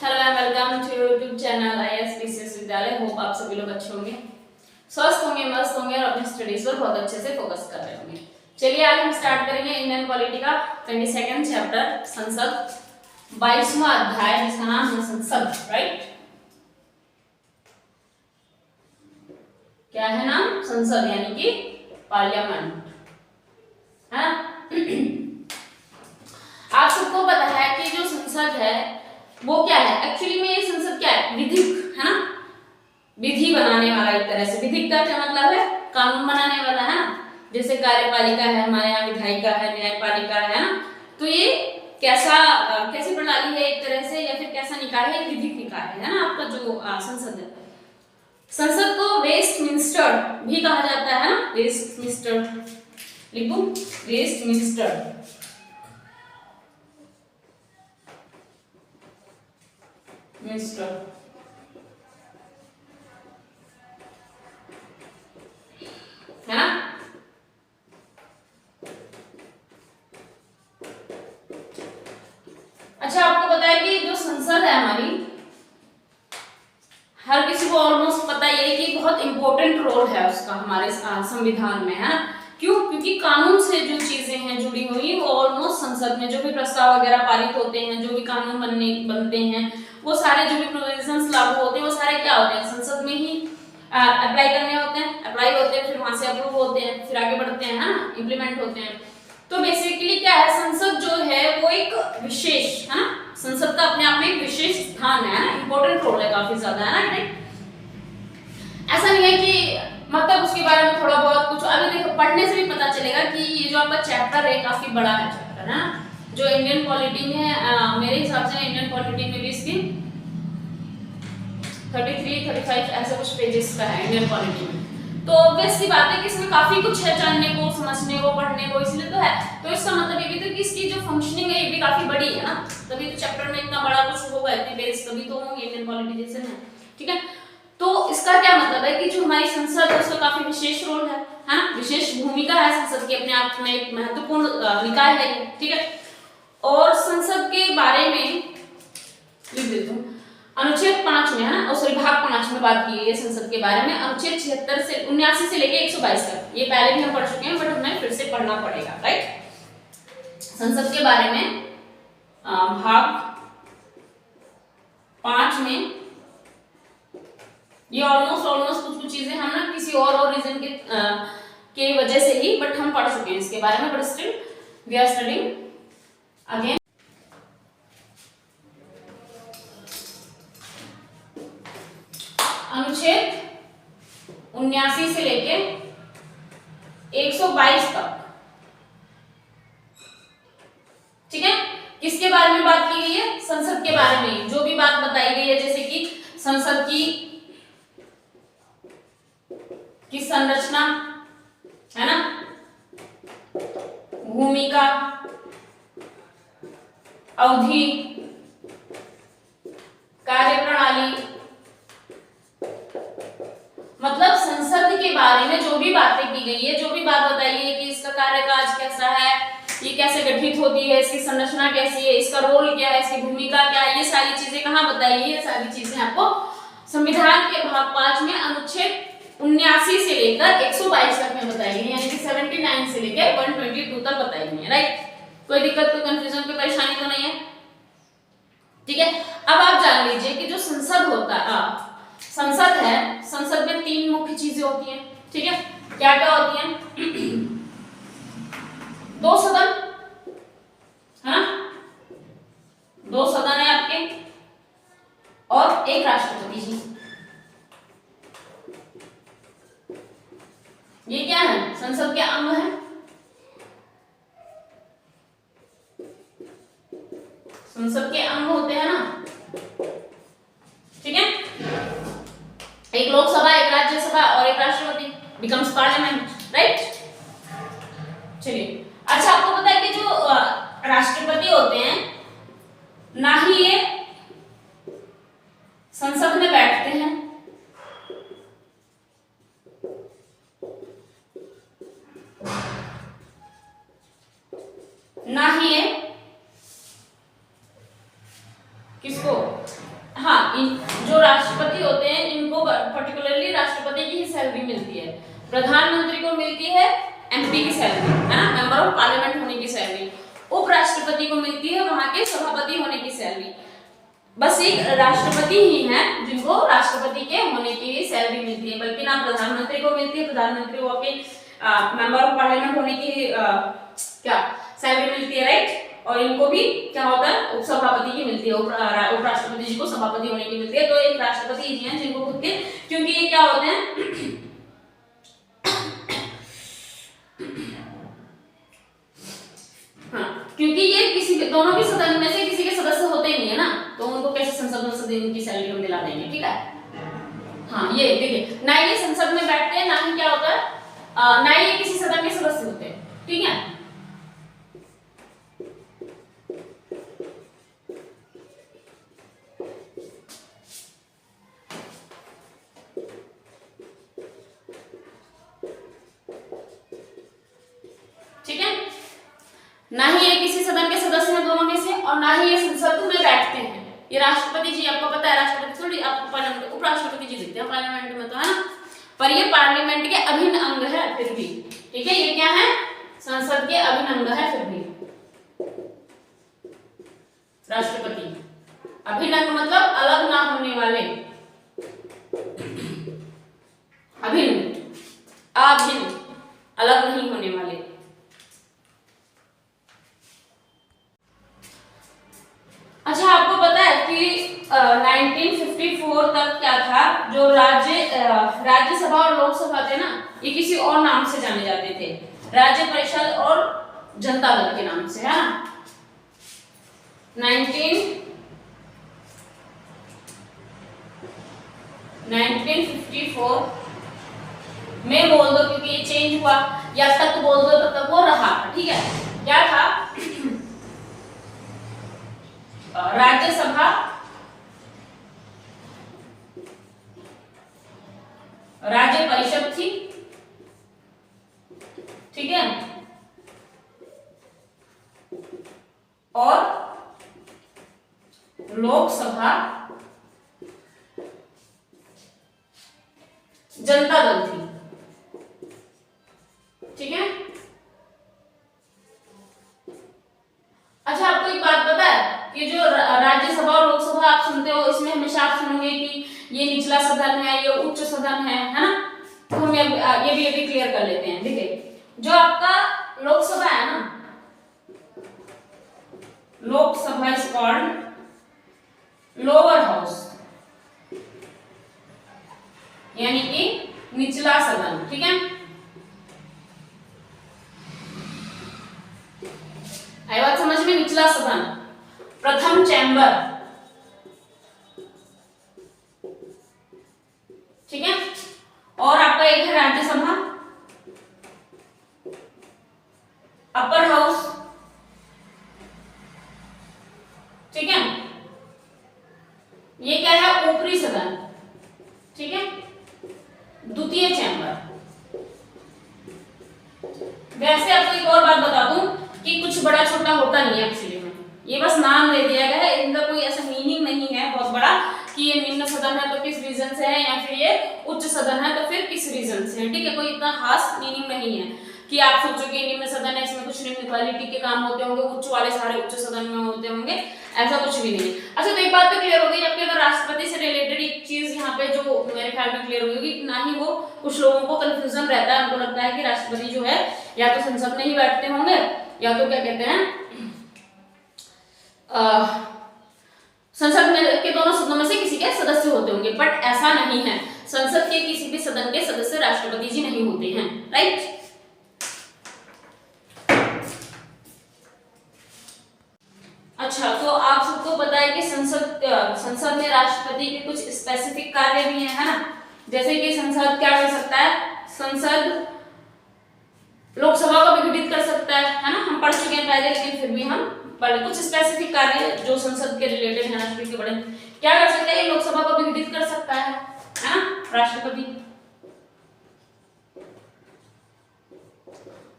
Hello and welcome to YouTube channel ISPCS विद्यालय। Hope आप सभी लोग अच्छे होंगे, स्वस्थ होंगे, मस्त होंगे और अपनी स्टडीज पर बहुत अच्छे से फोकस कर रहे होंगे। चलिए आज हम स्टार्ट करेंगे इंडियन पॉलिटी का 22nd चैप्टर संसद, 22वां अध्याय जिसका नाम है संसद। राइट, क्या है नाम? संसद यानी कि पार्लियामेंट है ना। आप सबको पता है कि जो संसद है वो क्या है? एक्चुअली में ये संसद क्या है? विधिक है ना, विधि बनाने वाला। एक तरह से विधिक का क्या मतलब है? कानून बनाने वाला है ना। जैसे कार्यपालिका है हमारे यहाँ, विधायिका है, न्यायपालिका है ना। तो ये कैसी प्रणाली है एक तरह से, या फिर कैसा निकाय है? विधिक निकाय है ना आपका जो संसद है। संसद को वेस्टमिंस्टर भी कहा जाता है ना। वेस्टमिंस्टर लिखो, वेस्टमिंस्टर मिनिस्टर है ना। अच्छा, आपको पता है कि जो संसद है हमारी, हर किसी को ऑलमोस्ट पता ही है कि बहुत इंपॉर्टेंट रोल है उसका हमारे संविधान में, है ना। क्यों? क्योंकि कानून से जो चीजें हैं जुड़ी हुई, वो ऑलमोस्ट संसद में जो भी प्रस्ताव वगैरह पारित होते हैं, जो भी कानून बनते हैं, वो सारे जो भी प्रोविजंस लागू होते हैं, वो सारे क्या होते हैं? संसद में ही अप्लाई करने होते हैं, अप्लाई होते हैं, फिर वहां से अप्रूव होते हैं, फिर आगे बढ़ते हैं, है ना, इम्प्लीमेंट होते हैं। तो बेसिकली क्या है, संसद जो है वो एक विशेष, है ना, संसद का अपने आप में एक विशेष स्थान है ना, इंपॉर्टेंट रोल है काफी ज्यादा, है ना। ऐसा नहीं है कि मतलब उसके बारे में थोड़ा बहुत कुछ अभी देखो पढ़ने से भी पता चलेगा कि ये जो आपका चैप्टर है काफी बड़ा है चैप्टर, है ना। जो इंडियन पॉलिटी में मेरे हिसाब से इंडियन पॉलिटी में भी इसकी 33-35 ऐसे कुछ पेजेस का है इंडियन पॉलिटी में। तो ऑब्वियस सी बात है कि इसमें काफी कुछ है जानने को, समझने को, पढ़ने को, इसलिए तो है। तो इसका मतलब ये भी तो कि इसकी जो फंक्शनिंग है ये भी काफी बड़ी है ना, तभी तो चैप्टर में इतना बड़ा कुछ होगा, इतने पेज तभी तो होंगे इंडियन पॉलिटी जैसे में। ठीक है, तो इसका क्या मतलब है कि जो हमारी संसद है उसका काफी विशेष रोल है ना, विशेष भूमिका है संसद की, अपने आप में एक महत्वपूर्ण निकाय है ये। ठीक है, और संसद के बारे में लिख देता हूँ, अनुच्छेद 5 में, है ना, सॉरी भाग 5 में बात की गई है संसद के बारे में। अनुच्छेद 79 से लेके 122 तक, ये पहले भी हम पढ़ चुके हैं बट हमें फिर से पढ़ना पड़ेगा। राइट, संसद के बारे में भाग 5 में ये ऑलमोस्ट कुछ चीजें हम ना किसी और रीजन के वजह से ही बट हम पढ़ चुके हैं इसके बारे में, but still we are studying again. अनुच्छेद 79 से लेके 122 तक, ठीक है, किसके बारे में बात की गई है? संसद के बारे में। जो भी बात बताई गई है, जैसे कि संसद की संरचना, है ना, भूमिका, अवधि, कार्यप्रणाली, मतलब संसद के बारे में जो भी बातें की गई है, जो भी बात बताई है कि इसका कार्यकाज कैसा है, ये कैसे गठित होती है, इसकी संरचना कैसी है, इसका रोल क्या है, इसकी भूमिका क्या है, ये सारी चीजें कहाँ बताई है? ये सारी चीजें आपको संविधान के भाग 5 में अनुच्छेद 79 से लेकर 122 तक में बताई गई, यानी कि 79 से लेकर 122 तक बताई गई है। राइट, कोई दिक्कत, कोई कंफ्यूजन, कोई परेशानी तो नहीं है? ठीक है, अब आप जान लीजिए कि जो संसद है, संसद में 3 मुख्य चीजें होती हैं। ठीक है, क्या क्या होती हैं? 2 सदन, है ना, 2 सदन है आपके, और एक राष्ट्रपति जी। ये क्या है? संसद के अंग है। संसद के अंग होते हैं ना, ठीक है, एक लोकसभा, एक राज्यसभा और एक राष्ट्रपति, बिकम्स पार्लियामेंट। राइट, चलिए, अच्छा आपको पता है कि जो राष्ट्रपति होते हैं ना ही ये संसद में बैठते हैं, ना ही ये किसको? हाँ, जो राष्ट्रपति होते हैं इनको पर्टिकुलरली राष्ट्रपति की ही सैलरी मिलती है। प्रधानमंत्री को मिलती है एमपी की सैलरी, है ना, मेंबर ऑफ पार्लियामेंट होने की सैलरी। उपराष्ट्रपति को मिलती है वहां के सभापति होने की सैलरी। बस एक राष्ट्रपति ही है जिनको राष्ट्रपति के होने की सैलरी मिलती है, बल्कि ना प्रधानमंत्री को मिलती है, प्रधानमंत्री को अपने मेंबर ऑफ पार्लियामेंट होने की क्या सैलरी मिलती है, राइट। और इनको भी क्या होता है, उपसभापति की मिलती है, उपराष्ट्रपति जी को सभापति होने की मिलती है। तो एक राष्ट्रपति जी हैं जिनको खुद के, क्योंकि ये क्या होते हैं हाँ, क्योंकि ये किसी दोनों के सदन में से किसी के सदस्य होते ही नहीं है ना, तो उनको कैसे संसद में इनकी सैलरी हम दिला देंगे, ठीक है। हाँ, ये देखिए, ना ये संसद में बैठते हैं, ना ही क्या होता है, ना ही किसी सदन के सदस्य होते हैं, ठीक है। ठीक है, ना ही ये किसी सदन के सदस्य हैं दोनों में से, और ना ही ये संसद में बैठते हैं। ये राष्ट्रपति जी, आपको पता है राष्ट्रपति थोड़ी आपको पार्लियामेंट, उपराष्ट्रपति जी दिखते हैं पार्लियामेंट में, तो है ना, पर ये पार्लियामेंट के अभिन्न अंग है फिर भी, ठीक है। ये क्या है, संसद के अभिन्न अंग है फिर भी राष्ट्रपति। अभिन्न अंग मतलब अलग ना होने वाले, अभिन्न, अभिन्न, अलग नहीं होने वाले। अच्छा, आपको पता है कि 1954 तक क्या था, जो राज्यसभा और लोकसभा थे ना, ये किसी और नाम से जाने जाते थे, राज्य परिषद और जनता दल के नाम से, है ना। 1954 में बोल दो, क्योंकि ये चेंज हुआ, या तक बोल दो तब तक वो रहा, ठीक है। क्या था, राज्यसभा, राज्य परिषद थी, ठीक है, और लोकसभा जनता दल थी, ठीक है। अच्छा, आपको एक बात पता है कि जो राज्यसभा और लोकसभा आप सुनते हो, इसमें हमेशा आप सुनोगे कि ये निचला सदन है, ये उच्च सदन है ना। तो हम ये भी क्लियर कर लेते हैं। देखिए, जो आपका लोकसभा है ना, Lok Sabha is called lower house, यानी कि निचला सदन, ठीक है। आई बात समझ में, निचला सदन, प्रथम चैम्बर, ठीक है। और आपका एक है राज्यसभा, अपर हाउस, ठीक है। ये क्या है, ऊपरी सदन, ठीक है, द्वितीय चैम्बर। वैसे आपको एक और बात बता दूं कि कुछ बड़ा छोटा होता नहीं है एक्चुअली में, ये बस नाम दे दिया गया है, इनका कोई ऐसा मीनिंग नहीं है बहुत बड़ा कि ये निम्न सदन है तो किस रीजन से है, या फिर ये उच्च सदन है तो फिर किस रीजन से है, ठीक है। कोई इतना खास मीनिंग नहीं है कि आप सोचोगे निम्न सदन है, इसमें कुछ निम्न क्वालिटी के काम होते होंगे, उच्च वाले सारे उच्च सदन में होते होंगे, ऐसा कुछ भी नहीं। अच्छा, तो एक बात तो क्लियर हो गई आपके, अगर राष्ट्रपति से रिलेटेड एक चीज यहाँ पे जो मेरे ख्याल में क्लियर होगी, ना ही वो कुछ लोगों को कंफ्यूजन रहता है, उनको लगता है कि राष्ट्रपति जो है या तो संसद में ही बैठते होंगे, या तो क्या कहते हैं संसद में के दोनों सदनों में से किसी के सदस्य होते होंगे, बट ऐसा नहीं है। संसद के किसी भी सदन के सदस्य राष्ट्रपति जी नहीं होते हैं, राइट। अच्छा, तो आप सबको पता है कि संसद में राष्ट्रपति के कुछ स्पेसिफिक कार्य भी हैं, है ना। जैसे कि संसद क्या कर सकता है, संसद लोकसभा को विघटित कर सकता है ना, हम पढ़ चुके हैं पहले, लेकिन फिर भी हम पढ़ कुछ स्पेसिफिक कार्य जो संसद के रिलेटेड है राष्ट्रपति के बड़े, क्या कर सकता है, लोकसभा को विघटित कर सकता है ना राष्ट्रपति,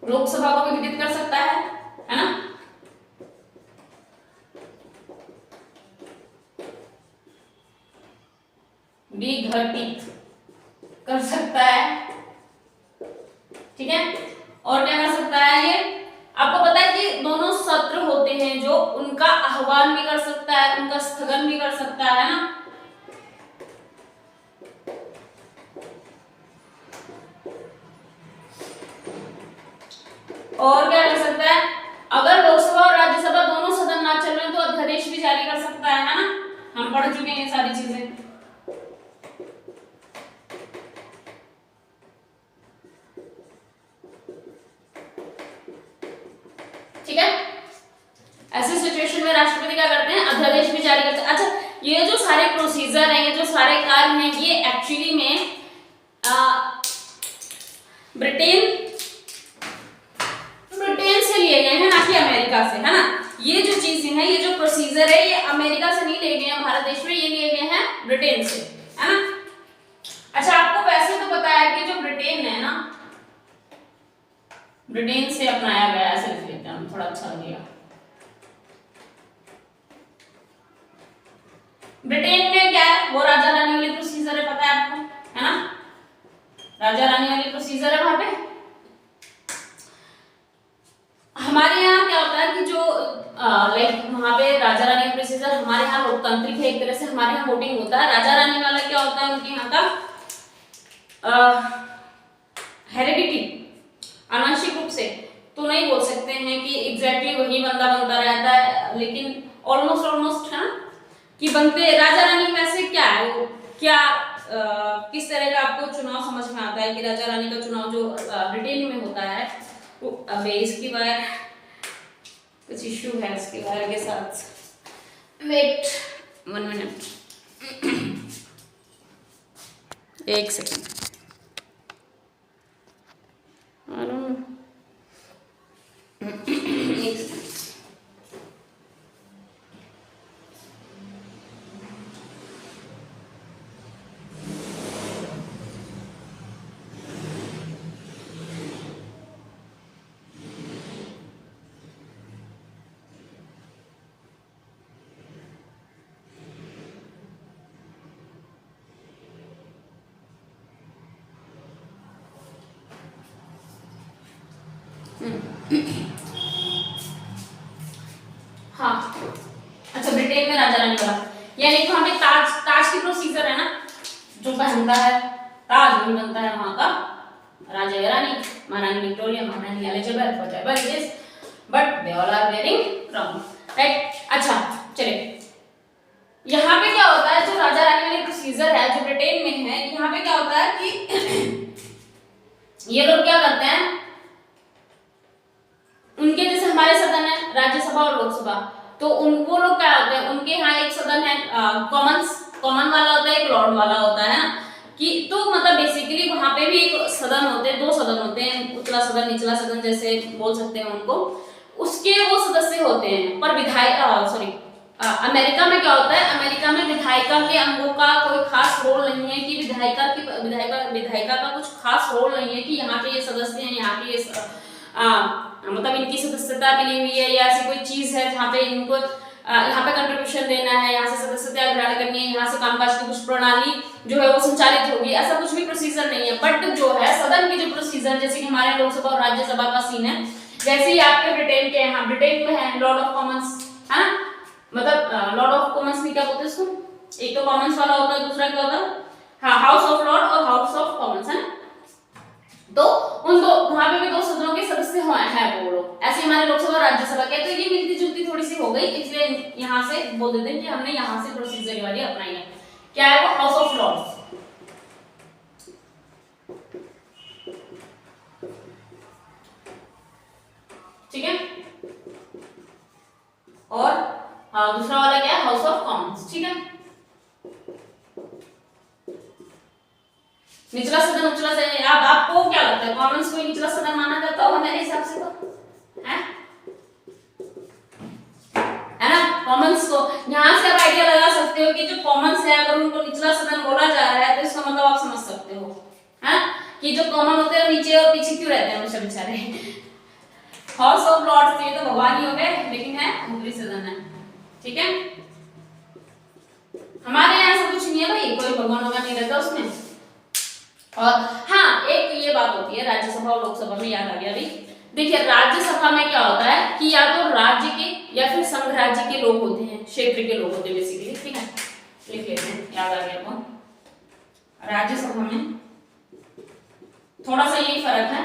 लोकसभा को विघटित कर सकता है ना। विघटित कर सकता है, ठीक है। और क्या कर सकता है ये, आपको पता है कि दोनों सत्र होते हैं जो उनका आह्वान भी कर सकता है, उनका स्थगन भी कर सकता है ना। और क्या कर सकता है, अगर लोकसभा और राज्यसभा दोनों सदन ना चल रहे तो अध्यादेश भी जारी कर सकता है ना। हम पढ़ चुके हैं ये सारी चीजें। ठीक है, ऐसी सिचुएशन में राष्ट्रपति क्या करते हैं, अध्यादेश भी जारी करते हैं। अच्छा, ये जो सारे प्रोसीजर हैं, ये जो सारे कार्य हैं, ये एक्चुअली में ब्रिटेन से लिए गए हैं, ना कि अमेरिका से, है ना। ये जो चीजें हैं, ये जो प्रोसीजर है, ये अमेरिका से नहीं लिए गए हैं भारत देश में, ये लिए गए हैं ब्रिटेन से, है ना। अच्छा, आपको वैसे तो पता है कि जो ब्रिटेन है ना, ब्रिटेन से अपनाया गया, ऐसे लिख लेते हैं, थोड़ा अच्छा लगेगा। ब्रिटेन में क्या है, वो राजा रानी वाली प्रोसीजर है, पता है आपको, है ना। राजा रानी वाली प्रोसीजर है वहां पे। हमारे यहाँ क्या होता है कि जो लाइक वहां पे राजा रानी प्रोसीजर, हमारे यहाँ लोकतांत्रिक है एक तरह से, हमारे यहाँ वोटिंग होता है। राजा रानी वाला क्या होता है, उनके यहाँ का हेरिडिटी, आनुवंशिक रूप से तो नहीं बोल सकते हैं कि एग्जैक्टली वही बंदा बनता रहता है, लेकिन ऑलमोस्ट है ना कि बनते। राजा रानी वैसे क्या है, वो क्या किस तरह का आपको चुनाव समझ में आता है कि राजा रानी का चुनाव जो ब्रिटेन में होता है वो, अबे इसकी बार कुछ इश्यू है इसके बारे के साथ, वेट 1 मिनट, 1 सेकंड। हाँ, अच्छा, ब्रिटेन में राजा रानी वाला, यानी कि वहां पे ताज की प्रोसीजर है ना, जो पहनता है ताज वही बनता है वहां का राजा या रानी, महारानी विक्टोरिया, महारानी Elizabeth, whatever it is, but they all are wearing crown, right. अच्छा, चलिए, यहाँ पे क्या होता है, जो राजा रानी वाली प्रोसीजर है जो ब्रिटेन में है, यहाँ पे क्या होता है कि ये लोग क्या करते हैं, उनके जैसे हमारे सदन है राज्यसभा और लोकसभा, तो वो लोग क्या होते हैं, उनके यहाँ एक सदन है कॉमन वाला होता है, एक लॉर्ड वाला होता है ना, कि तो मतलब बेसिकली वहां पे भी एक सदन होते हैं, 2 सदन होते हैं, उतला सदन निचला सदन जैसे बोल सकते हैं उनको, उसके वो सदस्य होते हैं। पर अमेरिका में क्या होता है, अमेरिका में विधायिका के अंगों का कोई खास रोल नहीं है, कि विधायिका का कुछ खास रोल नहीं है कि यहाँ के ये सदस्य हैं, यहाँ के ये मतलब इनकी सदस्यता मिली हुई है या ऐसी कोई चीज है जहाँ पे इनको यहाँ पे कंट्रीब्यूशन देना है, यहाँ से सदस्यता ग्रहण करनी है, यहाँ से कामकाज की कुछ प्रणाली जो है वो संचालित होगी, ऐसा कुछ भी प्रोसीजर नहीं है। बट जो है सदन की जो प्रोसीजर, जैसे कि हमारे लोकसभा और राज्यसभा का सीन है, वैसे ही आपके ब्रिटेन के यहाँ, ब्रिटेन में है लॉर्ड ऑफ कॉमन्स, है ना, मतलब लॉर्ड ऑफ कॉमन्स में क्या बोलते हैं इसको, एक तो कॉमन्स वाला होता है, दूसरा क्या होता है, हाँ, हाउस ऑफ लॉर्ड और हाउस ऑफ कॉमन्स, है ना। तो उन दो वहां पे भी 2 सदनों के सदस्य हैं वो लोग, ऐसे हमारे लोकसभा और राज्यसभा के, तो ये मिलती जुलती थोड़ी सी हो गई, इसलिए यहाँ से बोल देते हैं कि हमने यहाँ से प्रोसीजर वाली अपनाई है। क्या है वो, हाउस ऑफ लॉर्ड्स, ठीक है। और दूसरा वाला क्या है, हाउस ऑफ कॉमन्स, ठीक है। निचला सदन उचला सदन, आपको क्या लगता है, कॉमन्स को निचला सदन माना जाता होगा मेरे हिसाब से, तो है ना। कॉमन्स को यहाँ से आप आइडिया लगा सकते हो कि जो कॉमन्स है, अगर उनको निचला सदन बोला जा रहा है तो इसका मतलब आप समझ सकते हो, है कि जो कॉमन होते हैं नीचे और पीछे क्यों रहते हैं हमेशा बेचारे। हाउस ऑफ लॉर्ड्स ये तो भगवान ही हो गए, लेकिन है ऊपरी सदन है, ठीक है। हमारे यहाँ ऐसा कुछ नहीं है भाई, कोई भगवान होगा नहीं उसमें। और हाँ, एक ये बात होती है राज्यसभा और लोकसभा में, याद आ गया अभी। देखिए राज्यसभा में क्या होता है कि या तो राज्य के या फिर संघ राज्य के लोग होते हैं, क्षेत्र के लोग होते हैं बेसिकली, ठीक है, लिख लेते हैं, याद आ गया आपको। राज्यसभा में थोड़ा सा यही फर्क है,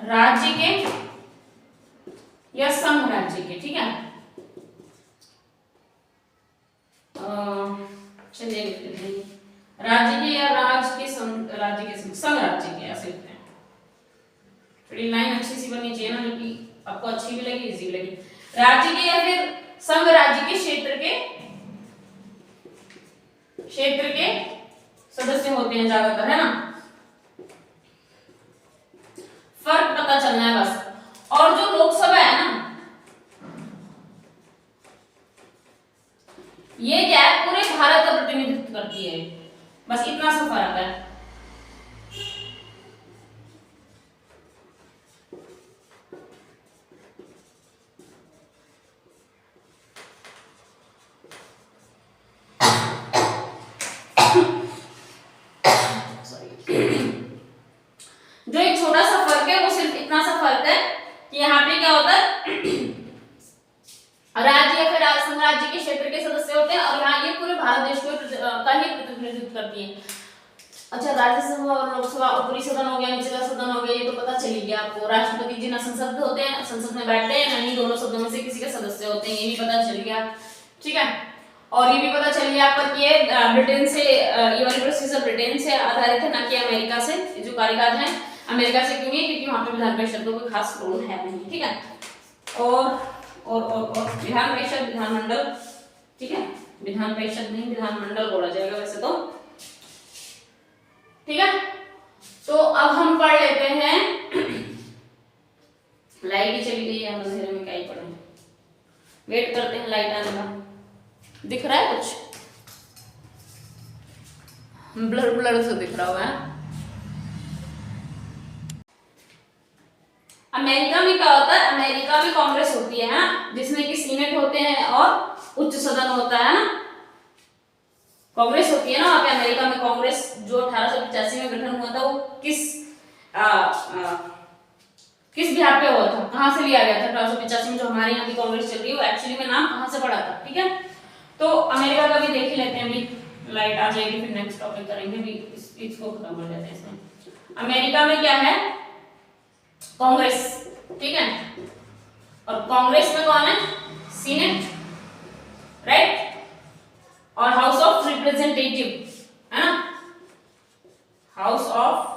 राज्य के या संघ राज्य के, ठीक है। चलिए लिख लेते हैं राज्य के या राज्य के राज्य के संघ राज्य के, ऐसे लिखते हैं। थोड़ी लाइन अच्छी सी बननी चाहिए ना, जो कि आपको अच्छी भी लगी, इजी भी लगी। राज्य के या फिर संघ राज्य के क्षेत्र के सदस्य होते हैं ज्यादातर, है ना। फर्क पता चलना है बस। और जो लोकसभा है ना, ये क्या है, पूरे भारत का प्रतिनिधित्व करती है, बस इतना सा फर्क है। जो एक छोटा सा फर्क है वो सिर्फ इतना सा फर्क है कि यहाँ पे क्या होता है, राज्य या फिर संघ राज्य के क्षेत्र के सदस्य होते हैं, और यहाँ ये पूरे भारत देश को का ही प्रतिनिधित्व करती है। अच्छा, राज्यसभा और लोकसभा, ऊपरी सदन हो गया, निचला सदन हो गया, ये तो पता चल गया आपको। राष्ट्रपति जी ना संसद होते हैं, संसद में बैठते हैं, ना ही दोनों सदनों में से किसी के सदस्य होते हैं, ये भी पता चल गया, ठीक है। और ये भी पता चल गया आपको कि ये ब्रिटेन से, ये वाली प्रोसीजर ब्रिटेन से आधारित है, ना कि अमेरिका से। जो कार्यकाल है अमेरिका से क्यों है, क्योंकि वहां पे विधान परिषद का कोई खास रोल है नहीं, ठीक है। और विधान परिषद, विधानमंडल, ठीक है, विधान परिषद नहीं विधानमंडल बोला जाएगा वैसे तो, ठीक है। तो अब हम पढ़ लेते हैं, लाइट ही चली गई है, हम अंधेरे में क्या ही पढ़ें, वेट करते हैं लाइट आने का। दिख रहा है कुछ, ब्लर ब्लर से दिख रहा हुआ है। अमेरिका में क्या होता है, अमेरिका में कांग्रेस होती है ना, जिसमें कि सीनेट होते हैं और उच्च सदन होता है ना, कांग्रेस होती है ना वहां पे अमेरिका में। कांग्रेस जो 1885 में गठन हुआ था, वो किस बिहार पे हुआ था, कहां से लिया गया था 1885 में, जो हमारे यहाँ की कांग्रेस चल रही है, वो एक्चुअली में नाम कहां से पड़ा था, ठीक है। तो अमेरिका का भी देख ही लेते हैं, अभी लाइट आ जाएगी फिर नेक्स्ट टॉपिक करेंगे, अभी इसको खत्म कर लेते हैं इसमें। अमेरिका में क्या है, कांग्रेस, ठीक है। और कांग्रेस में कौन है, सीनेट, राइट, और हाउस ऑफ रिप्रेजेंटेटिव, है ना, हाउस ऑफ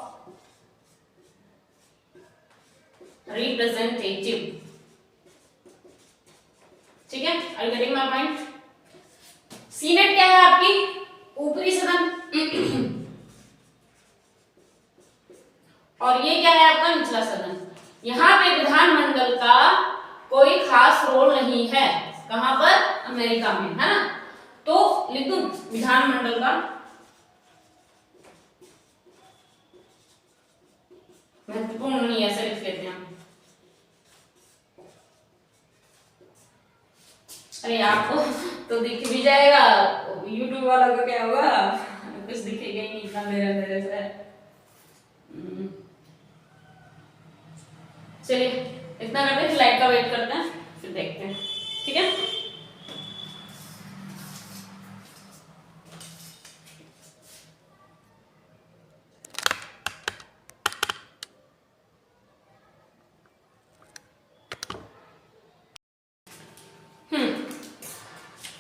रिप्रेजेंटेटिव, ठीक है। Are you getting my point. Senate क्या है आपकी, ऊपरी सदन, और ये क्या है आपका निचला सदन। यहाँ पे विधानमंडल का कोई खास रोल नहीं है, कहां पर, अमेरिका में, है ना। तो लिख दूं विधानमंडल का, महत्वपूर्ण नहीं, ऐसे लिख लेते हैं। अरे आपको तो दिख भी जाएगा, YouTube वाला का क्या होगा, कुछ दिखेगा ही नहीं इतना मेरे से। चलिए इतना करते हैं, लाइट का वेट करते हैं, फिर देखते हैं, ठीक है।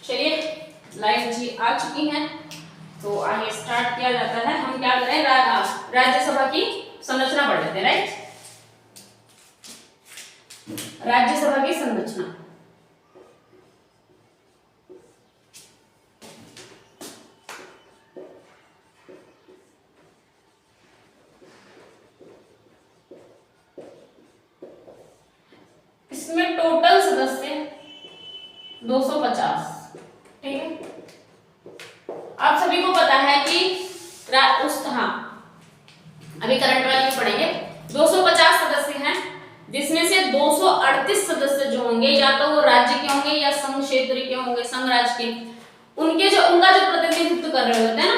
चलिए लाइट जी आ चुकी है, तो आगे स्टार्ट किया जाता है। हम क्या करें, राज्यसभा की संरचना पढ़ लेते हैं, राइट। राज्यसभा की संरचना, इसमें टोटल सदस्य 250, ठीक है। आप सभी को पता है कि अभी करंट वाली में पढ़ेंगे, 250 सदस्य हैं, जिसमें से 238 सदस्य जो होंगे या तो वो राज्य के होंगे या संघ क्षेत्र के होंगे, संघ राज्य के। उनके जो उनका जो प्रतिनिधित्व कर रहे होते हैं ना,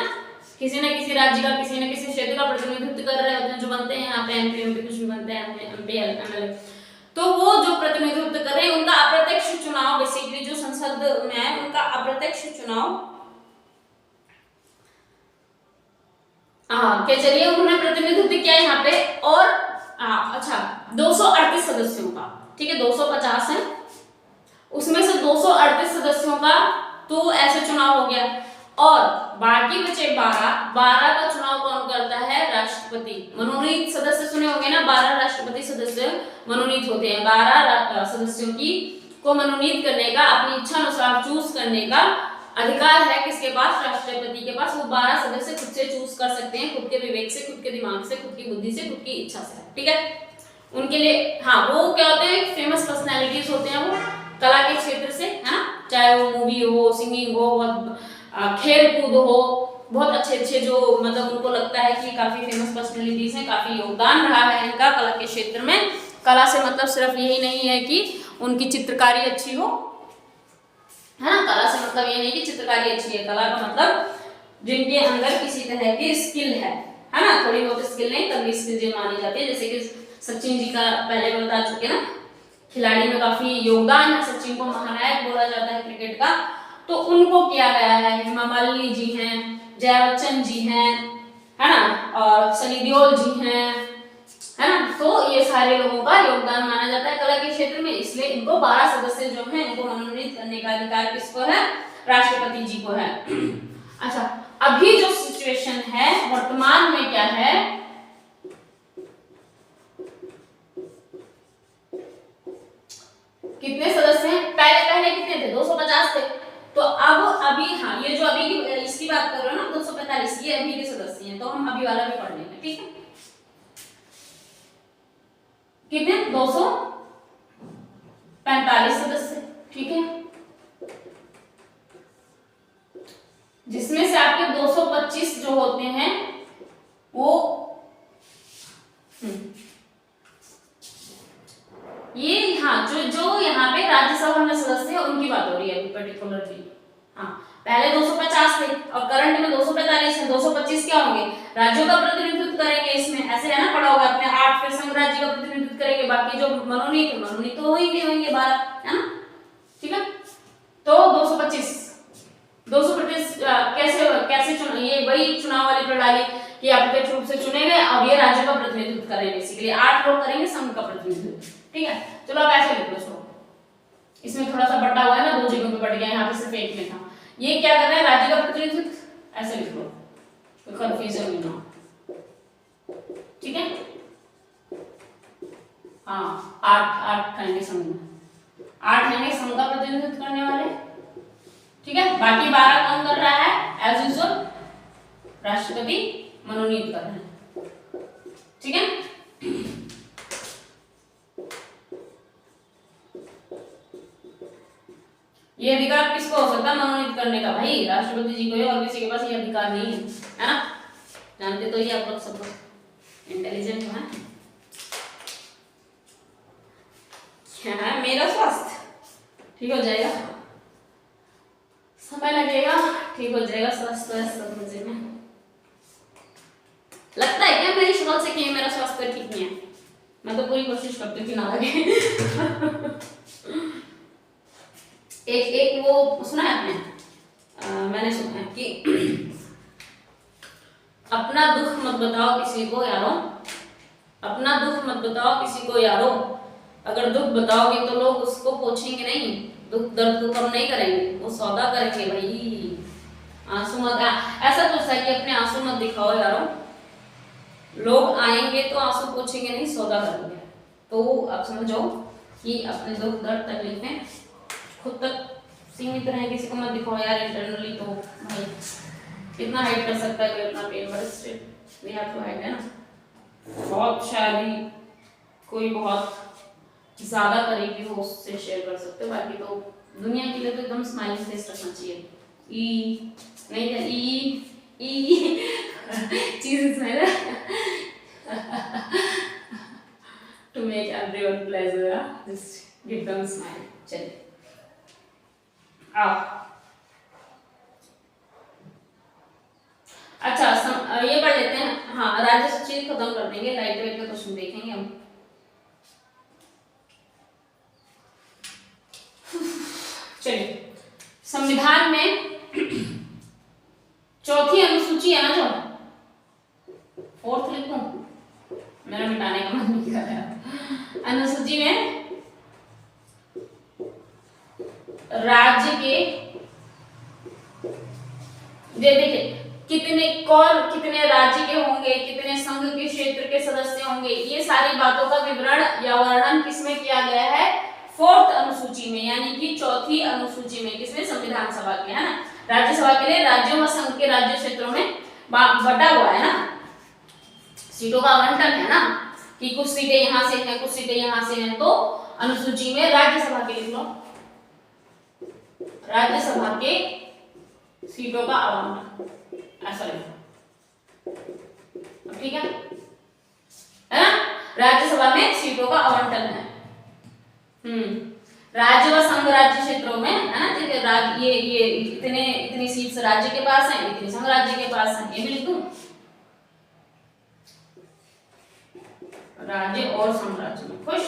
किसी न किसी राज्य का, किसी न किसी क्षेत्र का प्रतिनिधित्व कर रहे होते हैं, जो बनते हैं यहाँ पे एमपी कुछ भी बनते हैं एमपी एमएलए, तो वो जो प्रतिनिधित्व कर रहे हैं उनका अप्रत्यक्ष चुनाव, बेसिकली जो संसद में है उनका अप्रत्यक्ष चुनाव, हाँ क्या चलिए उन्होंने प्रतिनिधित्व किया यहाँ पे। और अच्छा 238 सदस्यों का, ठीक है 250 है, उसमें से 238 सदस्यों का तो ऐसे चुनाव हो गया, और बाकी बचे 12 का चुनाव कौन करता है? राष्ट्रपति। मनोनीत सदस्य सुने होंगे ना, 12 राष्ट्रपति सदस्य मनोनीत होते हैं। 12 सदस्यों की को मनोनीत करने का, अपनी इच्छा अनुसार चूज करने का अधिकार है किसके पास? राष्ट्रपति के पास। वो 12 सदस्य खुद से चूज कर सकते हैं, खुद के विवेक से, खुद के दिमाग से, खुद की बुद्धि से, खुद की इच्छा से, ठीक है। उनके लिए हाँ वो क्या होते हैं? फेमस पर्सनैलिटीज होते हैं, वो कला के क्षेत्र से, है ना, चाहे वो मूवी हो, सिंगिंग हो, खेल कूद हो, बहुत अच्छे जो मतलब उनको लगता है कि काफी फेमस पर्सनैलिटीज हैं, काफी योगदान रहा है इनका कला के क्षेत्र में। कला से मतलब सिर्फ यही नहीं है कि उनकी चित्रकारी अच्छी हो, है ना, कला से मतलब ये नहीं कि चित्रकारी अच्छी है, कला का मतलब जिनके अंदर किसी तरह की स्किल है ना, थोड़ी बहुत स्किल नहीं तभी स्किल मानी जाती है। जैसे कि सचिन जी का पहले बता चुके ना, खिलाड़ी में काफी योगदान है, सचिन को महानायक बोला जाता है क्रिकेट का, तो उनको किया गया है। हेमा मालिनी जी हैं, जया बच्चन जी हैं, है ना, और सनी देओल जी हैं, है ना, तो ये सारे लोगों का योगदान माना जाता है कला के क्षेत्र में, इसलिए इनको 12 सदस्य जो हैं इनको मनोनीत करने का अधिकार किसको है? राष्ट्रपति जी को है। अच्छा अभी जो सिचुएशन है वर्तमान में क्या है, कितने सदस्य हैं? पहले कितने थे? 250 थे, तो अब अभी हाँ ये जो अभी की इसकी बात कर रहे हो ना 245, ये अभी के सदस्य हैं, तो हम अभी वाला भी पढ़ लेंगे, ठीक है। कितने? 245 सदस्य, ठीक है, जिसमें से आपके 225 जो होते हैं वो ये हाँ जो यहाँ पे राज्यसभा में सदस्य है उनकी बात हो रही है अभी पर्टिकुलरली। हाँ पहले 250 थे और करंट में 245 है, 225 क्या होंगे? राज्यों का प्रतिनिधित्व करेंगे, इसमें ऐसे है ना पढ़ा होगा आपने, 8 फिर संघ राज्य का प्रतिनिधित्व करेंगे, बाकी जो मनोनीत तो होंगे 12, है ना, ठीक है। तो 225 कैसे चुना? ये वही चुनाव वाली प्रणाली कि अप्रत्यक्ष रूप से चुने गए, अब ये राज्य का प्रतिनिधित्व करेंगे, बेसिकली 8 लोग करेंगे संघ का प्रतिनिधित्व, ठीक है। चलो अब ऐसे लिख लो, इसको इसमें थोड़ा सा बटा हुआ है ना, 2 जगहों पे बट गया, यहाँ पे सिर्फ एक में था। ये क्या कर रहे हैं? राज्य का प्रतिनिधित्व, ऐसे लिख लो, कोई कंफ्यूजन नहीं हो, ठीक है। हाँ 8 करेंगे संघ में, 8 रहेंगे संघ का प्रतिनिधित्व करने वाले, ठीक है। बाकी 12 कौन कर रहा है? एज यूजुअल राष्ट्रपति मनोनीत कर रहे हैं, ठीक है। ये अधिकार किसको हो सकता है मनोनीत करने का? भाई राष्ट्रपति जी को है, और किसी के पास ये अधिकार नहीं है ना, जानते तो ये आप लोग सब इंटेलिजेंट है। क्या है? मेरा स्वास्थ्य ठीक हो जाएगा, समय लगेगा, ठीक हो जाएगा स्वास्थ्य समझने में। लगता है क्या मेरी शुरुआत से कि मेरा स्वास्थ्य ठीक नहीं है? मैं तो पूरी कोशिश करती हूँ कि ना लगे। एक वो सुना है आपने? मैंने सुना है कि अपना दुख मत बताओ किसी को यारो, अपना दुख मत बताओ किसी को यारो, अगर दुख बताओगे तो लोग उसको पूछेंगे नहीं, दुख दर्द को कम नहीं करेंगे, वो सौदा करेंगे भाई। आंसू मत, ऐसा तो है कि अपने आंसू मत दिखाओ यारो, लोग आएंगे तो आंसू पूछेंगे नहीं, सौदा करेंगे। तो आप समझो कि अपने दुख दर्द तकलीफें खुद तक सीमित रहे, किसी को मत दिखाओ यार। इंटरनली तो भाई कितना हाइड कर सकता है कोई अपना pen, but still we have to hide, है ना। बहुत शायद ही कोई बहुत ज्यादा करीबी हो उससे शेयर कर सकते हो, बाकी तो दुनिया के लिए तो एकदम स्माइलिंग फेस रखना चाहिए। ई नहीं है ई चीज smile to make everyone pleasure, just give them smile. चलिए राज्य से चीज खत्म कर देंगे, लाइट वेट का क्वेश्चन देखेंगे हम। चलिए, संविधान में चौथी अनुसूची है ना, जो फोर्थ लिखूं, मेरा मिटाने का मन नहीं कर रहा। अनुसूची में राज्य के देखिए कितने राज्य के होंगे, कितने संघ के क्षेत्र के सदस्य होंगे, ये सारी बातों का विवरण या वर्णन किसमें किया गया है, फोर्थ अनुसूची में, यानी कि चौथी अनुसूची में। किसमें? संविधान सभा के, है ना। राज्यसभा के लिए राज्यों व संघ के राज्य क्षेत्रों में बटा हुआ है ना, सीटों का आवंटन है ना, कि कुछ सीटें यहां से हैं, कुछ सीटें यहां से हैं, तो अनुसूची में राज्यसभा के लिख लो, राज्यसभा के सीटों का आवंटन, ऐसा लिखो, ठीक है ना। राज्यसभा में सीटों का आवंटन है। राज्य व संघ राज्य क्षेत्रों में, है ना, ये इतनी सीट्स राज्य के पास हैं, इतनी संघ राज्य के पास हैं, ये भी लिखूं, राज्य और संघ राज्य में। खुश,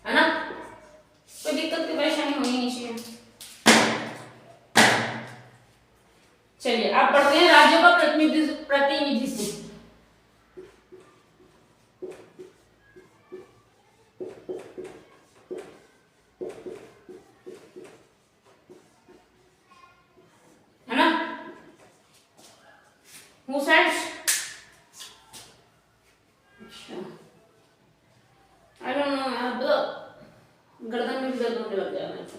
है ना, कोई दिक्कत की परेशानी होनी नहीं चाहिए। चलिए, आप पढ़ते हैं राज्यों का प्रतिनिधित्व। है ना, Who said? I don't know, अब गर्दन में दर्द होने लग गया मेरे को।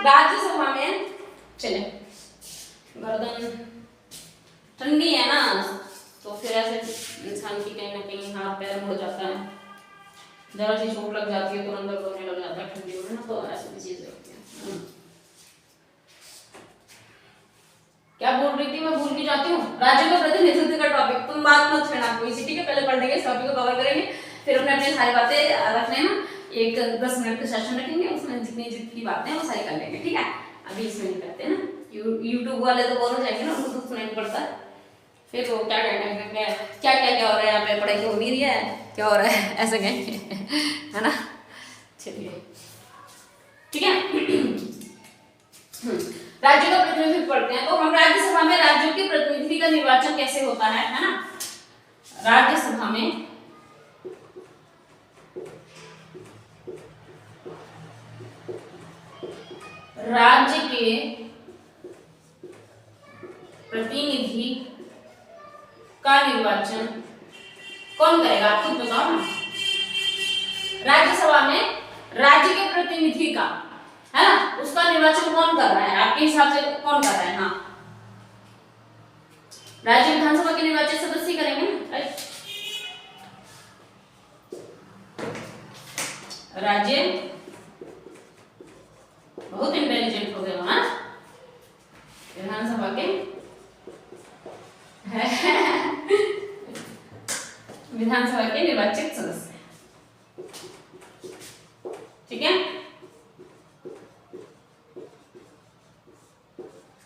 राज्यसभा में, चले, गर्दन ठंडी है ना, तो फिर ऐसे इंसान की कहीं ना कहीं हाथ पैर मुड़ जाता है, जरा सी चोट लग जाती है तो अंदर रोने लग जाता है ठंडी में ना, तो ऐसी भी चीजें होती हैं। क्या बोल रही थी, मैं भूल भी जाती हूँ। राज्यों का प्रतिनिधित्व का टॉपिक, तुम बात मत छेड़ना कोई सी, ठीक है, पहले पढ़ लेंगे, इस टॉपिक को कवर करेंगे, फिर अपने अपने सारी बातें रख लेना, एक 10 मिनट का सेशन रखेंगे, उसमें जितनी बातें हैं वो सारी कर लेंगे, ठीक है। अभी इसमें नहीं करते ना, यूट्यूब वाले तो बोल जाएंगे ना, उनको तो सुनाई पड़ता है, फिर वो क्या कहना है, क्या क्या क्या हो रहा है यहाँ पे, पढ़ाई हो नहीं रही है, क्या हो रहा है, ऐसे कहेंगे, है ना। चलिए, ठीक है। राज्यों का प्रतिनिधित्व पढ़ते हैं, तो हम राज्यसभा में राज्यों के प्रतिनिधि का निर्वाचन कैसे होता है ना। राज्यसभा में राज्य के प्रतिनिधि का निर्वाचन कौन करेगा, आप खुद बताओ ना। राज्यसभा में राज्य के प्रतिनिधि का, है ना, उसका निर्वाचन कौन कर रहा है, आपके हिसाब से कौन कर रहा है? हाँ, राज्य विधानसभा के निर्वाचित सदस्य करेंगे ना, राइट। राज्य, बहुत इंटेलिजेंट हो गए ना, विधानसभा के विधानसभा के निर्वाचित सदस्य, ठीक है,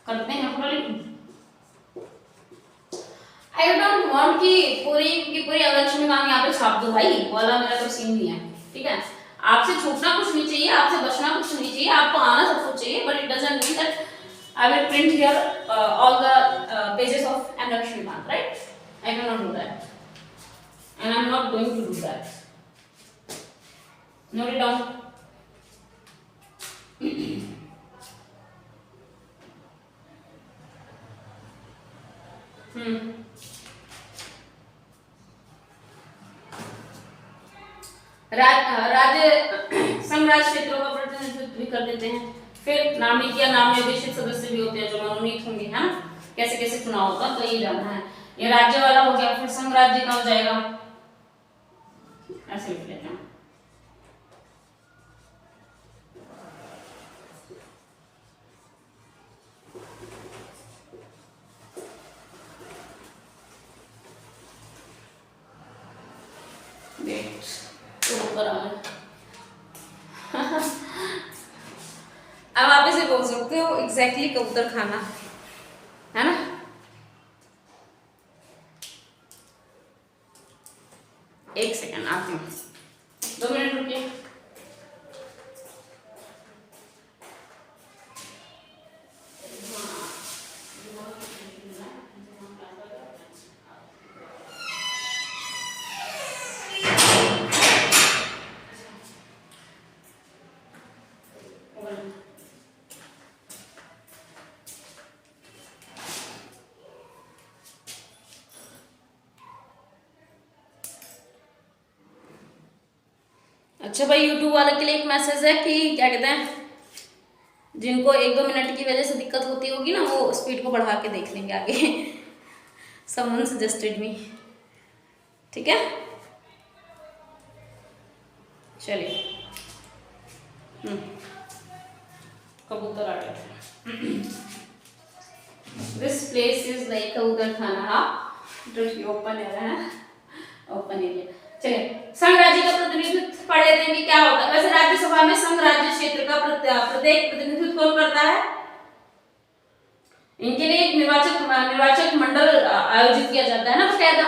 करते हैं पूरा। आई डोंट वांट कि पूरी लक्ष्मी मांग यहाँ पे छाप दो भाई, वाला मेरा कोई सीन नहीं है, ठीक है। आपसे छूटना कुछ नहीं चाहिए, आपसे बचना कुछ नहीं चाहिए, आपको आना सब कुछ चाहिए, but it doesn't mean that I will print here all the pages of M Laxmikant, right. I can not do that and I'm not going to do that. Note it down. राज्य संघ राज्य क्षेत्रों का प्रतिनिधित्व भी कर देते हैं, फिर नामित या नाम निर्देशित सदस्य भी होते हैं जो मनोनीत होंगे, है ना। कैसे कैसे चुनाव होगा तो ये जानना है। ये राज्य वाला हो गया, फिर संघ राज्य का हो जाएगा, ऐसे लिख लेते हैं। वेट तो ऊपर आ गया। अब आप इसे बोल सकते हो एग्जैक्टली कबूतर खाना, है ना। एक सेकंड आती हूँ, 2 मिनट रुकिए। अच्छा भाई, यूट्यूब वाले के लिए एक मैसेज है कि क्या कहते हैं, जिनको 1-2 मिनट की वजह से दिक्कत होती होगी ना, वो स्पीड को बढ़ा के देख लेंगे आगे। समवन सजेस्टेड मी, ठीक है। चलिए, कबूतर आ गया। दिस प्लेस इज लाइक कबूतर खाना, ओपन एरिया है, ओपन एरिया। चलिए, संघ राज्य का प्रतिनिधित्व पढ़ लेते हैं कि क्या होता है। वैसे राज्यसभा में संघ राज्य क्षेत्र का प्रत्येक प्रतिनिधित्व कौन करता है? इनके लिए एक निर्वाचक मंडल आयोजित किया जाता है ना बकायदा,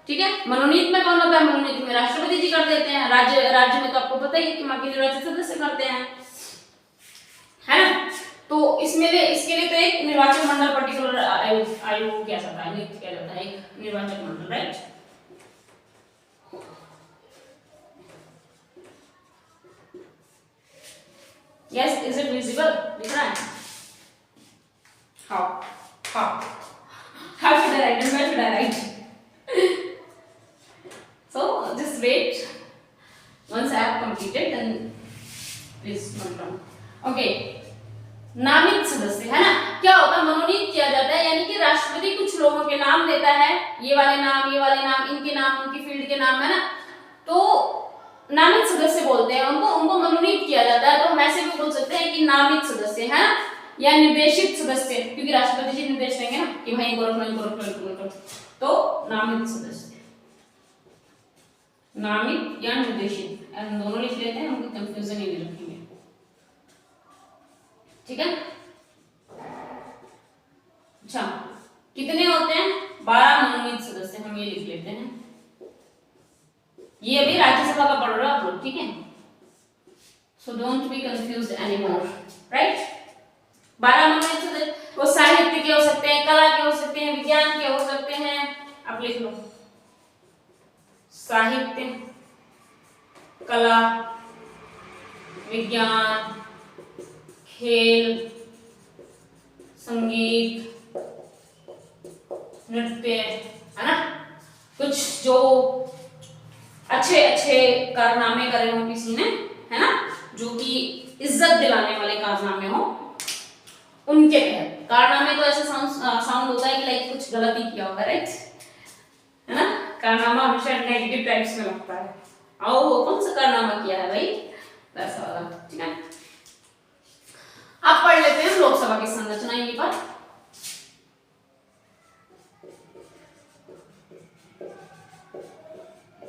ठीक है। मनोनीत में कौन होता है? मनोनीत में राष्ट्रपति जी कर देते हैं। राज्य में तो आपको पता ही है कि वहां के निर्वाचित सदस्य करते हैं, है ना। तो इसके लिए तो एक निर्वाचक मंडल पर्टिकुलर आयोग किया जाता है, नियुक्त किया जाता है एक निर्वाचक मंडल, right. Yes, is it visible? दिख रहा है? How should I write and where should I write? So just wait. Once I have completed, then please note down. Okay. नामित सदस्य, है ना। क्या होता है? मनोनीत किया जाता है, यानी कि राष्ट्रपति कुछ लोगों के नाम देता है, ये वाले नाम, इनके नाम, उनकी फील्ड के नाम, है ना। तो नामित सदस्य बोलते हैं उनको मनोनीत किया जाता है। तो हम ऐसे भी बोल सकते हैं कि नामित सदस्य, है ना, या निर्देशित सदस्य, क्योंकि राष्ट्रपति जी निर्देश देंगे ना कि भाई इनको रखो। तो नामित सदस्य, नामित या निर्देशित, हम दोनों लिख लेते हैं, उनको कंफ्यूजन नहीं रखेंगे, ठीक है। अच्छा, कितने होते हैं? 12 मनोनीत सदस्य, हम ये लिख लेते हैं। ये अभी राज्यसभा का पढ़ रहे हो आप लोग, ठीक है। So don't be confused anymore, right. 12 मनोनीत सदस्य, वो साहित्य के हो सकते हैं, कला के हो सकते हैं, विज्ञान के हो सकते हैं, आप लिख लो। साहित्य, कला, विज्ञान, खेल, संगीत, नृत्य, है ना। कुछ जो अच्छे कारनामे करे हो किसी ने, है ना, जो कि इज्जत दिलाने वाले कारनामे हो, उनके तहत। कारनामे तो ऐसा साउंड होता है कि लाइक कुछ गलती किया होगा, राइट, है ना। कारनामा हमेशा नेगेटिव टाइप्स में लगता है। आओ, कौन सा कारनामा किया है भाई, वैसा वाला, ठीक है। आप पढ़ लेते हैं लोकसभा की संरचना यहीं पर।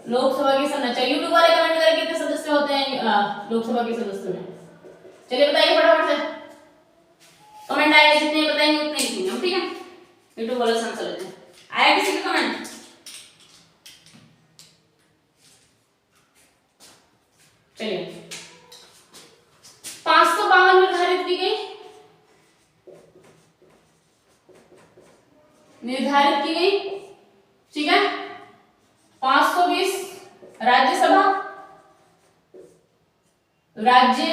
लोकसभा की संरचना, यूट्यूब वाले कमेंट करें कितने सदस्य होते हैं लोकसभा के सदस्य में। चलिए बताइए फटाफट से, कमेंट आएगा, जितने बताएंगे उतने लिखेंगे हम, ठीक है। यूट्यूब वाले आंसर लेते हैं। आया किसी का कमेंट? चलिए, 552 निर्धारित की गई, ठीक है। 520 राज्यसभा, राज्य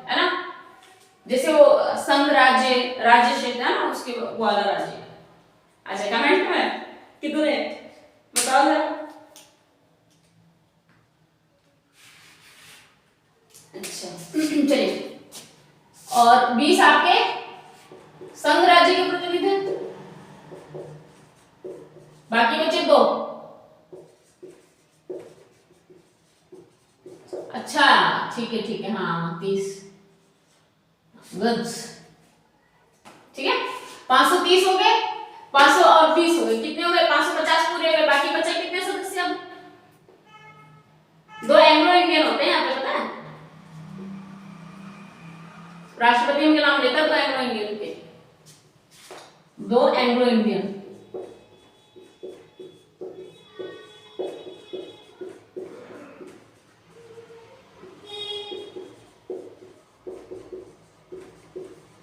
है ना, जैसे वो संघ राज्य क्षेत्र है ना, उसके वाला राज्य। अच्छा, कमेंट में कितने बताओ जरा। अच्छा, चलिए, और 20 आपके संघ राज्य के प्रतिनिधि, बाकी बचे 2। अच्छा, ठीक है, हाँ 30, गुड, ठीक है। 530 हो गए, 500 और 20 हो गए, कितने हो गए? 550 पूरे हो गए। बाकी बचे कितने सदस्य? अब दो एंग्लो इंडियन होते हैं यहाँ पे, पता है? राष्ट्रपति उनके नाम लेता है दो एंग्लो इंडियन के, दो एंग्लो इंडियन।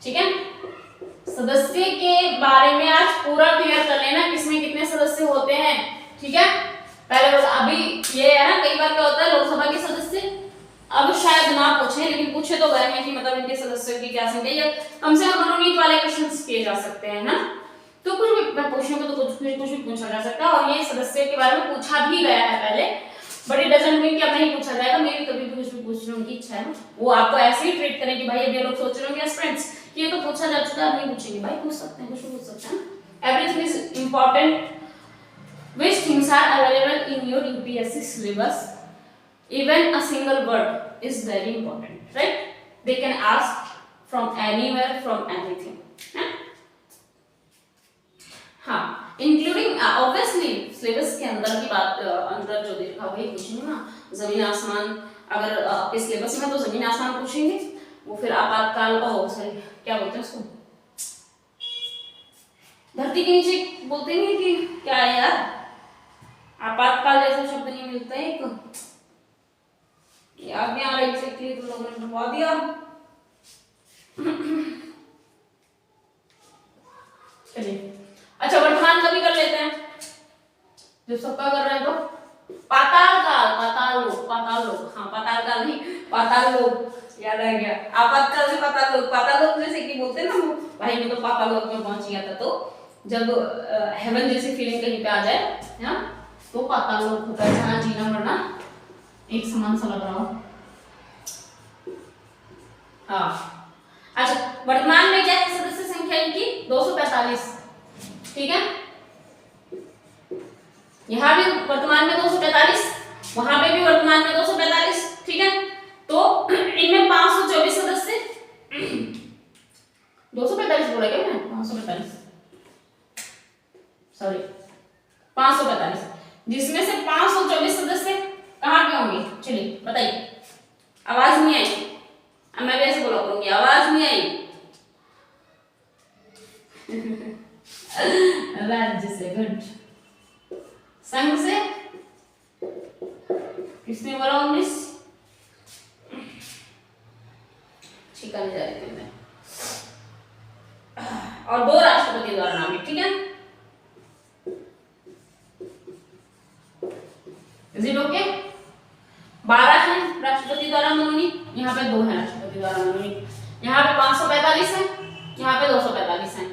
ठीक है, सदस्य के बारे में आज पूरा क्लियर कर लेना, किसमें कितने सदस्य होते हैं। ठीक है, पहले बस अभी ये है ना, कई बार क्या होता है लोकसभा के सदस्य अब शायद ना पूछे, लेकिन पूछे तो गए हैं कि मतलब इनके सदस्यों की क्या संख्या, या कम से कम मनोनीत वाले क्वेश्चंस किए जा सकते हैं ना। तो कुछ भी मैं पूछूंगा तो कुछ भी पूछा जा सकता है, और ये सदस्य के बारे में पूछा भी गया है पहले, बट इट डजंट मीन कि अब नहीं पूछा जाएगा। मेरी कभी भी कुछ भी पूछने की इच्छा है ना, वो आपको ऐसे ही ट्रीट करें कि भाई अब ये लोग सोच रहे होंगे एज फ्रेंड्स कि ये तो पूछा जा चुका है, नहीं पूछेंगे। भाई पूछ सकते हैं, कुछ भी पूछ सकते हैं। Everything is important which things are available in your UPSC syllabus. Even a single word is very important, right? They can ask from anywhere, from anything. हाँ, इंक्लूडिंग ऑब्वियसली सिलेबस के अंदर की बात, अंदर जो देखा वही पूछेंगे ना। जमीन आसमान, अगर आपके सिलेबस में तो जमीन आसमान पूछेंगे, वो फिर आपातकाल का सॉरी क्या बोलते हैं उसको, धरती के नीचे बोलते हैं कि क्या है यार, आपातकाल जैसा शब्द नहीं मिलता है एक, याद नहीं आ रहा एग्जैक्टली, तुम लोगों ने बता दिया। चलिए, अच्छा वर्तमान का भी कर लेते हैं, जो सबका कर रहे हैं। तो पाताल काल, पाताल लोक, पाताल लोक, हाँ पाताल काल नहीं, पाताल लोक याद आ गया। आपातकाल से पाताल लोक, पाताल लोक जैसे कि बोलते हैं ना वो, भाई मैं तो पाताल लोक में पहुंच गया था। तो जब हेवन जैसी फीलिंग कहीं पे आ जाए ना, तो पाताल लोक होता है, जहाँ जीना मरना एक समान सा लग रहा हो। हाँ, अच्छा वर्तमान में क्या है सदस्य संख्या इनकी 245। ठीक है, यहाँ भी वर्तमान में 245, वहां पे भी वर्तमान में 245। ठीक है, तो इनमें 524 सदस्य 245 बोला क्या मैंने, 545 सॉरी 545, जिसमें से 524 सदस्य कहाँ के होंगे। चलिए बताइए, आवाज नहीं आई, अब मैं भी ऐसे बोला करूंगी, आवाज नहीं आई। राज्य से, गुड। संघ से किसने बोला 19, ठीक है, जा रही मैं। और 2 राष्ट्रपति द्वारा नामित। ठीक है, इज इट ओके? 12 है राष्ट्रपति द्वारा मनोनीत, यहाँ पे 2 है राष्ट्रपति द्वारा मनोनीत, यहाँ पे 545 है, यहाँ पे 245 है,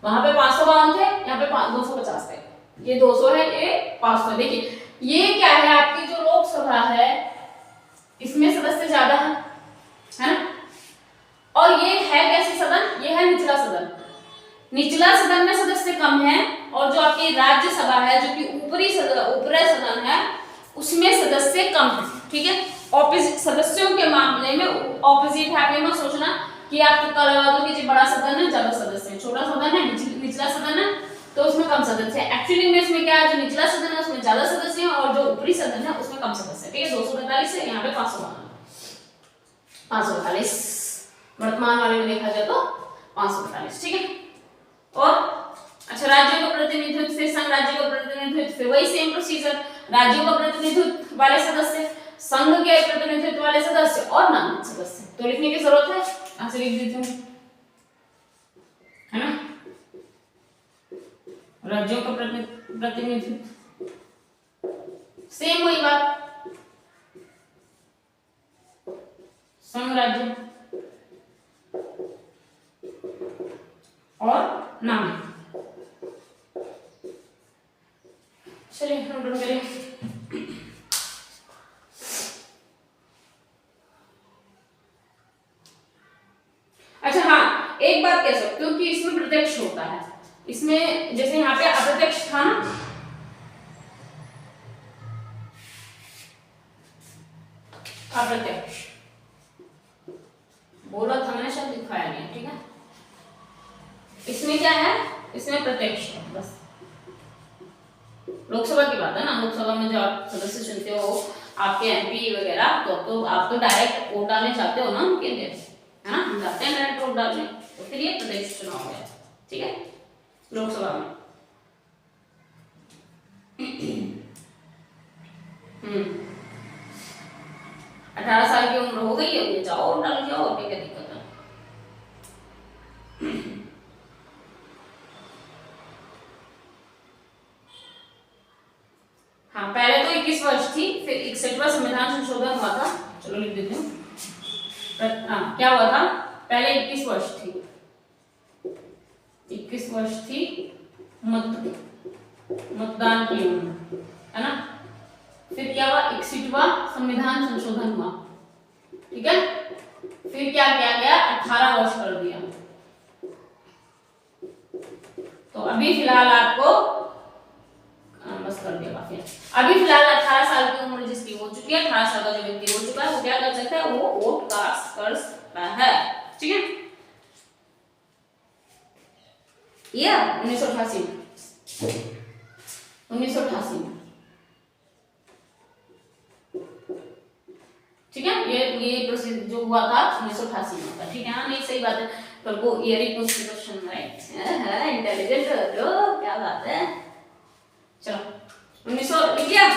वहां पे 552 थे, यहाँ पे 250 थे, ये 200 है, ये 500। देखिए ये क्या है, आपकी जो लोकसभा है इसमें सदस्य ज्यादा है ना, और ये है कैसी सदन, ये है निचला सदन। निचला सदन में सदस्य कम है, और जो आपकी राज्यसभा है जो कि ऊपरी सदन है उसमें सदस्य कम है। ठीक है, ऑपोजिट सदस्यों के मामले में ऑपोजिट है, आपने मत सोचना कि आप तुक्का लगा दो कि जो बड़ा सदन है ज्यादा सदस्य है, छोटा सदन है निचला सदन है तो उसमें कम सदस्य है। एक्चुअली में इसमें क्या है, जो निचला सदन है उसमें ज्यादा सदस्य हैं, और जो ऊपरी सदन है उसमें कम सदस्य है। ठीक है, 245 है, यहाँ पे 545 वर्तमान वाले में देखा जाए तो 545। ठीक है, और अच्छा राज्यों का प्रतिनिधित्व से संघ राज्यों का प्रतिनिधित्व से वही सेम प्रोसीजर, राज्यों का प्रतिनिधित्व वाले सदस्य, संघ के प्रतिनिधित्व वाले सदस्य और नामित सदस्य। तो लिखने की जरूरत है, यहाँ से लिख देती हूँ, है ना। राज्यों का प्रतिनिधित्व सेम वही बात, संघ राज्य और नामित। चलिए नोट डाउन करें। अच्छा हाँ, एक बात कह सकते हो कि इसमें प्रत्यक्ष होता है, इसमें जैसे यहाँ पे अप्रत्यक्ष था ना, अप्रत्यक्ष बोला था मैंने, शब्द दिखाया नहीं। ठीक है, इसमें क्या है, इसमें प्रत्यक्ष है बस। लोकसभा की बात है ना, लोकसभा में जो आप सदस्य चुनते हो आपके एमपी वगैरह, तो आप तो डायरेक्ट वोट डालने चाहते हो ना उनके लिए, है ना, हम जाते हैं डायरेक्ट वोट डालने, तो फिर ये प्रदेश चुनाव है, ठीक है, लोकसभा में। 18 साल की उम्र हो गई है, ये जाओ वोट डाल के आओ, और क्या दिक्कत है। हाँ, पहले तो 21 वर्ष थी, फिर 61वां संविधान संशोधन हुआ था, चलो लिख देती हूँ। हाँ, क्या हुआ था, पहले 21 वर्ष थी, 21 वर्ष थी मतदान की उम्र, है ना। फिर क्या हुआ, 61वां संविधान संशोधन हुआ, ठीक है। फिर क्या किया गया, 18 वर्ष कर दिया। तो अभी फिलहाल आपको बस कर दिया काफी। अभी फिलहाल 18 साल की उम्र जिसकी हो चुकी है, 18 साल का जो व्यक्ति हो चुका है, वो क्या कर सकता है, वो वोट कास्ट कर सकता है, ठीक है। ये 1988 में, ठीक है, ये प्रोसेस जो हुआ था 1988 में था, ठीक है। हाँ, नहीं सही बात है, पर वो ईयर ही क्वेश्चन, राइट, इंटेलिजेंट जो, क्या बात है। चलो 1900 लिख लिया।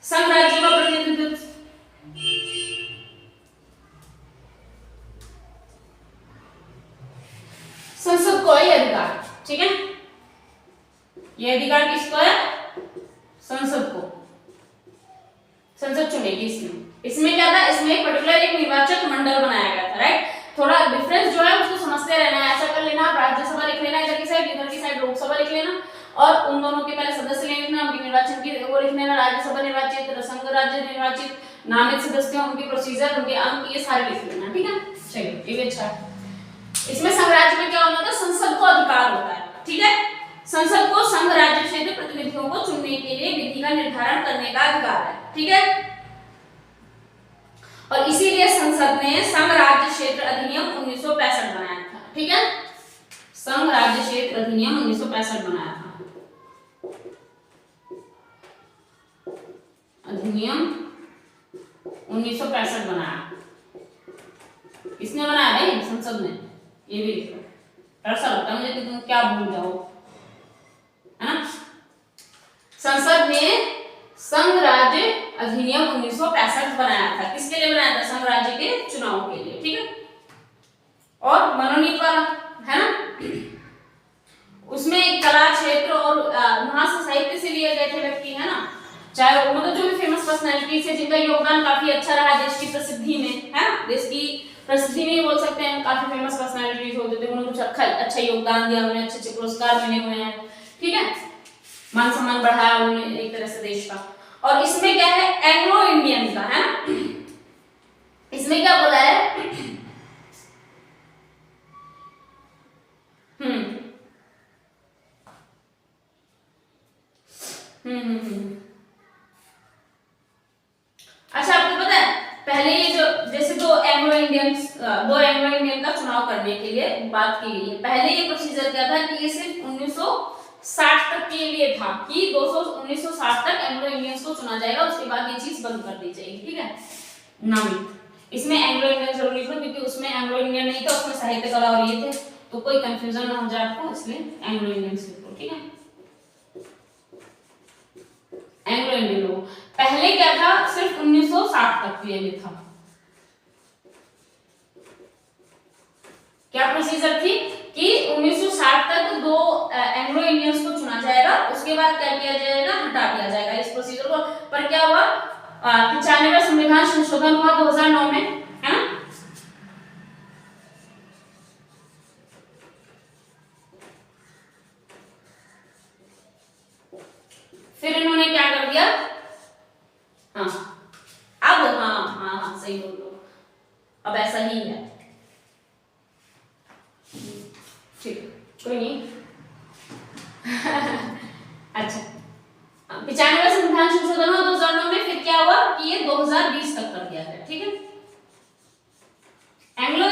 संघ राज्य का प्रतिनिधित्व, संसद को है ये अधिकार, ठीक है, ये अधिकार किसको है, संसद को, संसद चुनेगी इसमें क्या था, इसमें पर्टिकुलर एक निर्वाचक मंडल बनाया गया था, राइट। थोड़ा डिफरेंस जो है उसको समझते रहना है, ऐसा कर लेना, आप राज्यसभा लिख लेना इधर की साइड लोकसभा लिख लेना, और उन दोनों के पहले सदस्य लिखना, उनके निर्वाचन की वो लिख लेना, राज्यसभा निर्वाचित, संघ राज्य निर्वाचित, नामित सदस्य, उनके प्रोसीजर, उनके अंक, ये सारे लिख लेना, ठीक है। चलिए, ये भी अच्छा है। इसमें संघ राज्य में क्या होता है, संसद को अधिकार होता है, ठीक है, संसद को संघ राज्य क्षेत्र प्रतिनिधियों को चुनने के लिए विधि का निर्धारण करने का अधिकार है, ठीक है। और इसीलिए संसद ने संघ राज्य क्षेत्र अधिनियम 1965 बनाया था, ठीक है, संघ राज्य क्षेत्र अधिनियम 1965 बनाया था, अधिनियम 1965 बनाया, किसने बनाया भाई, संसद ने, ये भी लिखो, ऐसा लगता है मुझे कि तुम क्या भूल जाओ, है ना। संसद ने संघ राज्य अधिनियम 1965 बनाया था, किसके लिए बनाया था, संघ राज्य के चुनाव के लिए, ठीक है, और मनोनीत वाला, है ना। उसमें कला क्षेत्र और वहां से साहित्य से लिए गए थे व्यक्ति, है ना, चाहे वो मतलब जो भी फेमस पर्सनैलिटीज है जिनका योगदान काफी अच्छा रहा देश की प्रसिद्धि में, है ना, देश की प्रसिद्धि में बोल सकते हैं, काफी फेमस पर्सनैलिटीज होते थे, उन्होंने कुछ अच्छा योगदान दिया, उन्हें अच्छे अच्छे पुरस्कार मिले हुए हैं, ठीक है, मान सम्मान बढ़ाया उन्होंने एक तरह से देश का। और इसमें क्या है, एंग्लो इंडियन का, है ना, इसमें क्या बोला है, अच्छा, आपको पता है पहले ये जो जैसे दो एंग्लो इंडियन का चुनाव करने के लिए बात की गई है, पहले ये प्रोसीजर क्या था कि ये सिर्फ 1960 तक के लिए था कि 1960 तक एंग्लो इंडियंस को चुना जाएगा, उसके बाद ये चीज बंद कर दी जाएगी, ठीक है, नामित। इसमें एंग्लो इंडियन जरूर लिखो क्योंकि उसमें एंग्लो इंडियन नहीं था, उसमें साहित्य कला और ये थे, तो कोई कंफ्यूजन ना हो जाए आपको, इसलिए एंग्लो इंडियंस लिखो, ठीक है, एंग्लो इंडियन लोग। पहले क्या था, सिर्फ 1960 तक के लिए था, क्या प्रोसीजर थी कि 1960 तक दो एंग्लो इंडियंस को चुना जाएगा, उसके बाद क्या किया जाएगा, हटा दिया जाएगा इस प्रोसीजर को। पर क्या हुआ, 95वां संविधान संशोधन हुआ 2009 में, है ना, फिर इन्होंने क्या कर दिया, हाँ अब हाँ सही बोल रहे हो, अब ऐसा ही है, ठीक, कोई नहीं। अच्छा, 95वां संविधान संशोधन हुआ 2009 में, फिर क्या हुआ कि ये 2020 तक कर दिया गया, ठीक है। एंग्लो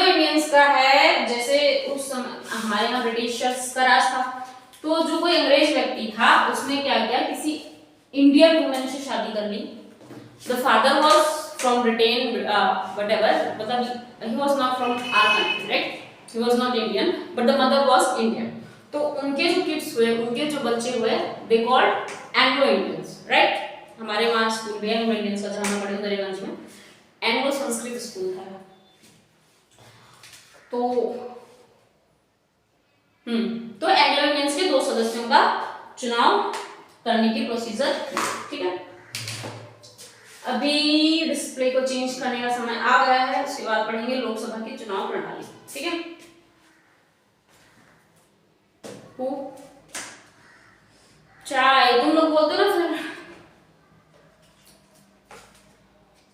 इंडियंस का है, जैसे उस समय हमारे यहाँ ब्रिटिशर्स का राज था, तो जो कोई अंग्रेज व्यक्ति था उसने क्या किया, किसी इंडियन वुमेन से शादी कर ली। The father was from Britain whatever, मतलब he was not from our country, right? He was not Indian, but the mother was Indian. तो उनके जो किड्स हुए, उनके जो बच्चे हुए, they called Anglo Indians, right? हमारे वहाँ स्कूल भी है एंग्लो इंडियंस का, जहाँ मैं पढ़ी हूँ दरियागंज में, एंग्लो संस्कृत स्कूल था। तो एंग्लो इंडियंस के 2 सदस्यों का चुनाव करने की प्रोसीजर, ठीक है। अभी डिस्प्ले को चेंज करने का समय आ गया है, उसके बाद पढ़ेंगे लोकसभा की चुनाव प्रणाली, ठीक है। चाय तुम लोग बोलते हो ना फिर।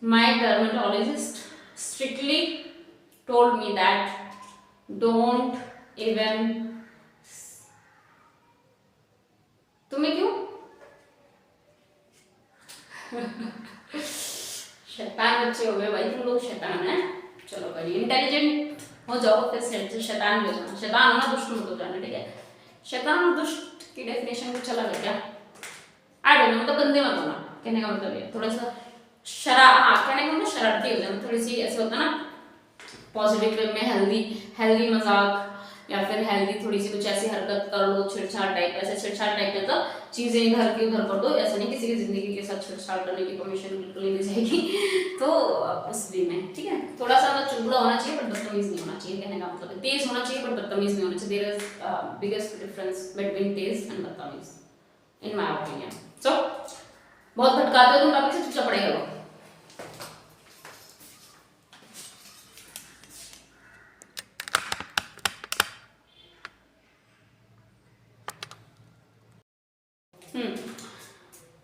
My dermatologist strictly told me that don't even, तुम्हें क्यों? शैतान बच्चे हो गए भाई तुम लोग, शैतान है। चलो भाई इंटेलिजेंट हो जाओ, फिर शैतान भी हो जाना। शैतान होना, दुष्ट मत हो जाना, ठीक है। शैतान और दुष्ट की डेफिनेशन कुछ अलग है क्या? आई डोंट नो, मतलब गंदे मत होना, कहने का मतलब ये थोड़ा सा कहने का मतलब शरारती हो जाना, थोड़ी सी ऐसे होता ना पॉजिटिव वे में, हेल्दी मजाक, या फिर हेल्दी थोड़ी सी कुछ ऐसी हरकत कर लो, छेड़छाड़ टाइप। ऐसे छेड़छाड़ टाइप में तो चीजें इधर की उधर कर दो, ऐसा नहीं किसी की जिंदगी के साथ छेड़छाड़ करने की परमिशन बिल्कुल नहीं दी जाएगी। तो उस भी में ठीक है, थोड़ा सा मतलब चुलबुला होना चाहिए पर बदतमीज नहीं होना चाहिए, कहने का मतलब तेज होना चाहिए पर बदतमीज नहीं होना चाहिए। There is biggest difference between तेज एंड बदतमीज इन माय ओपिनियन। सो बहुत भटकाते हो तुम टॉपिक से, चुपचाप पढ़े करो।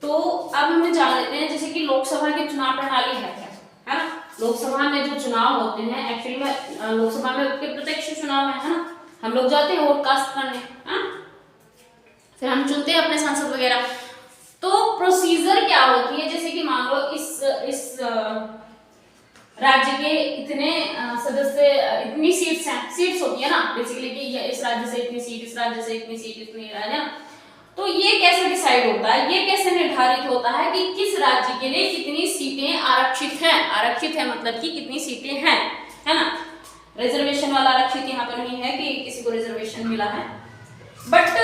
तो अब हमें जान लेते हैं जैसे कि लोकसभा की चुनाव प्रणाली है क्या, है ना। लोकसभा में जो चुनाव होते हैं एक्चुअली में लोकसभा में प्रत्यक्ष चुनाव है ना, हम लोग जाते हैं वोट कास्ट करने, है, फिर हम चुनते हैं अपने सांसद वगैरह। तो प्रोसीजर क्या होती है, जैसे कि मान लो इस राज्य के इतने सदस्य, इतनी सीट्स होती है ना बेसिकली, कि इस राज्य से इतनी सीट, इस राज्य से इतनी सीट, इतनी है ना। तो ये कैसे डिसाइड होता है, ये कैसे निर्धारित होता है कि किस राज्य के लिए कितनी सीटें आरक्षित हैं। आरक्षित है मतलब कि कितनी सीटें हैं, है ना। रिजर्वेशन वाला आरक्षित यहाँ पर नहीं है कि किसी को रिजर्वेशन मिला है, बट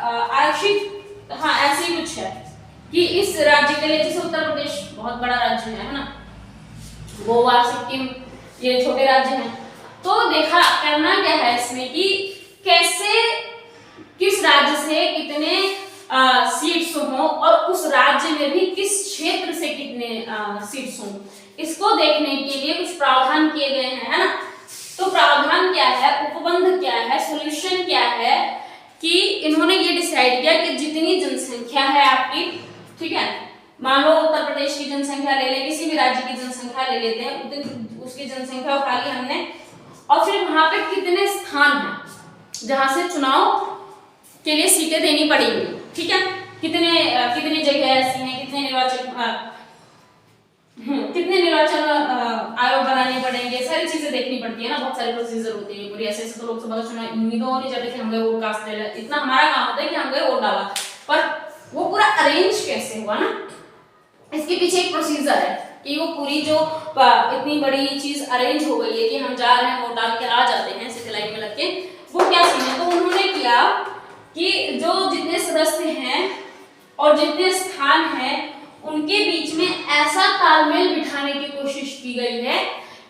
आरक्षित हाँ ऐसे ही कुछ है कि इस राज्य के लिए, जैसे उत्तर प्रदेश बहुत बड़ा राज्य है ना, गोवा सिक्किम ये छोटे राज्य हैं। तो देखा करना क्या है इसमें कि कैसे किस राज्य से कितने सीट्स हों और उस राज्य में भी किस क्षेत्र से कितने सीट्स हों, इसको देखने के लिए कुछ प्रावधान किए गए हैं, है ना। तो प्रावधान क्या है, उपबंध क्या है, सॉल्यूशन क्या है, कि इन्होंने ये डिसाइड किया कि जितनी जनसंख्या है आपकी, ठीक है, मान लो उत्तर प्रदेश की जनसंख्या ले ले, किसी भी राज्य की जनसंख्या ले लेते हैं, उतनी उसकी जनसंख्या उठा ली हमने, और फिर वहां पे कितने स्थान हैं जहां से चुनाव के लिए सीटें देनी पड़ेगी, ठीक है, कितने जगह ऐसी हैं, कितने निर्वाचन आयोग बनाने पड़ेंगे, सारी चीजें देखनी पड़ती है ना, बहुत सारे प्रोसीजर होते हैं पूरी। ऐसे तो लोकसभा का चुनाव उम्मीद हो नहीं जाती कि हम गए वोट कास्ट ले, इतना हमारा काम होता है कि हम गए वोट डाला, पर वो पूरा अरेंज कैसे हुआ ना, इसके पीछे एक प्रोसीजर है कि वो पूरी जो इतनी बड़ी चीज अरेंज हो गई है कि हम जा रहे हैं वोट डाल के आ जाते हैं ऐसे लाइन में लग के, वो क्या सीन है। तो उन्होंने किया कि जो जितने सदस्य हैं और जितने स्थान हैं उनके बीच में ऐसा तालमेल बिठाने की कोशिश की गई है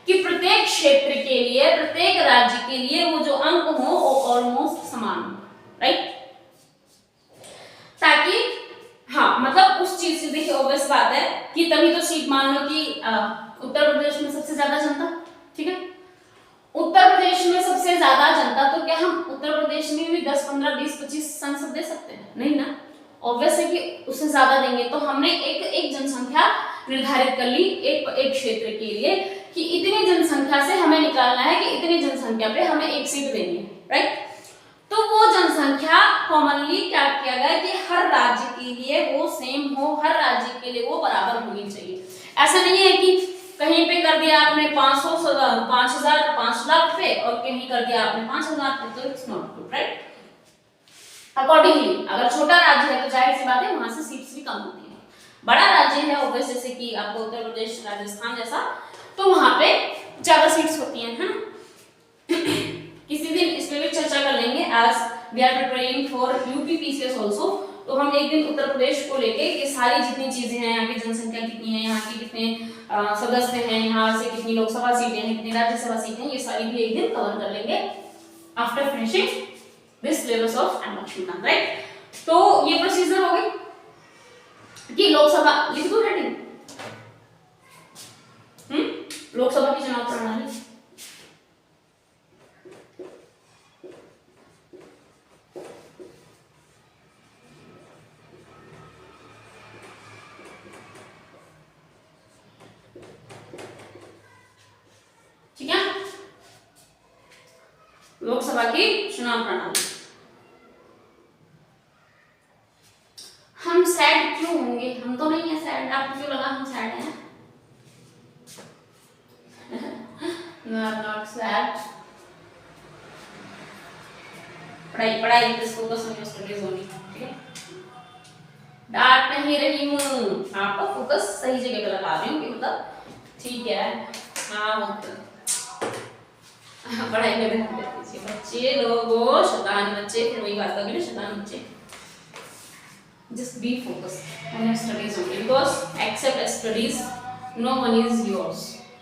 कि प्रत्येक क्षेत्र के लिए, प्रत्येक राज्य के लिए वो जो अंक हो वो ऑलमोस्ट समान हो, राइट, ताकि हाँ मतलब उस चीज से देखिए ऑब्वियस बात है कि तभी तो सीट, मान लो कि उत्तर प्रदेश में सबसे ज्यादा जनता, ठीक है, उत्तर प्रदेश में सबसे ज्यादा जनता, तो क्या हम उत्तर प्रदेश में भी 10, 15, 20, 25 सांसद दे सकते हैं? नहीं ना, ऑब्वियस है कि उससे ज्यादा देंगे। तो हमने एक जनसंख्या निर्धारित कर ली एक क्षेत्र के लिए कि इतनी जनसंख्या से हमें निकालना है कि इतनी जनसंख्या पे हमें एक सीट देनी है, राइट। तो वो जनसंख्या कॉमनली क्या किया गया कि हर राज्य के लिए वो सेम हो, हर राज्य के लिए वो बराबर होनी चाहिए। ऐसा नहीं है कि कहीं पे कर दिया आपने 500, 5000, 5 लाख पे और कहीं कर दिया आपने 5000 पे, तो it's not good, right. Accordingly अगर छोटा राज्य है तो जाहिर सी बात है वहां से सीट्स भी कम होती है। बड़ा राज्य है ओवैसे जैसे कि आपको उत्तर प्रदेश राजस्थान जैसा, तो वहां पे ज्यादा सीट्स होती हैं, है ना। किसी दिन इस पे भी चर्चा कर लेंगे, as we are preparing for UPPCS also. तो हम एक दिन उत्तर प्रदेश को लेके ये सारी जितनी चीजें हैं, यहाँ की जनसंख्या कितनी है, यहाँ की कितने सदस्य हैं, यहाँ से कितनी लोकसभा सीटें हैं, कितनी राज्यसभा सीटें हैं, ये सारी भी एक दिन कवर कर लेंगे after finishing this syllabus of MLT, right. तो ये प्रोसीजर हो गई कि लोकसभा लिख दूं हेडिंग, लोकसभा की चुनाव प्रणाली। ठीक है, लोकसभा की चुनाव प्रणाली। हम सैड क्यों होंगे? हम तो नहीं है सैड, आपको क्यों लगा हम सैड हैं? No, I'm not sad. पढ़ाई पे फोकस होनी, स्टडीज होनी, ठीक है। डांट नहीं रही हूँ, आपका फोकस सही जगह पे लगा रही हूँ कि मतलब ठीक है। हाँ मतलब पढ़ाई में ध्यान दीजिए बच्चे लोगों, शैतान बच्चे, फिर वही बात होगी ना, शैतान बच्चे। Just be focused on your studies only, because except studies, no one is yours.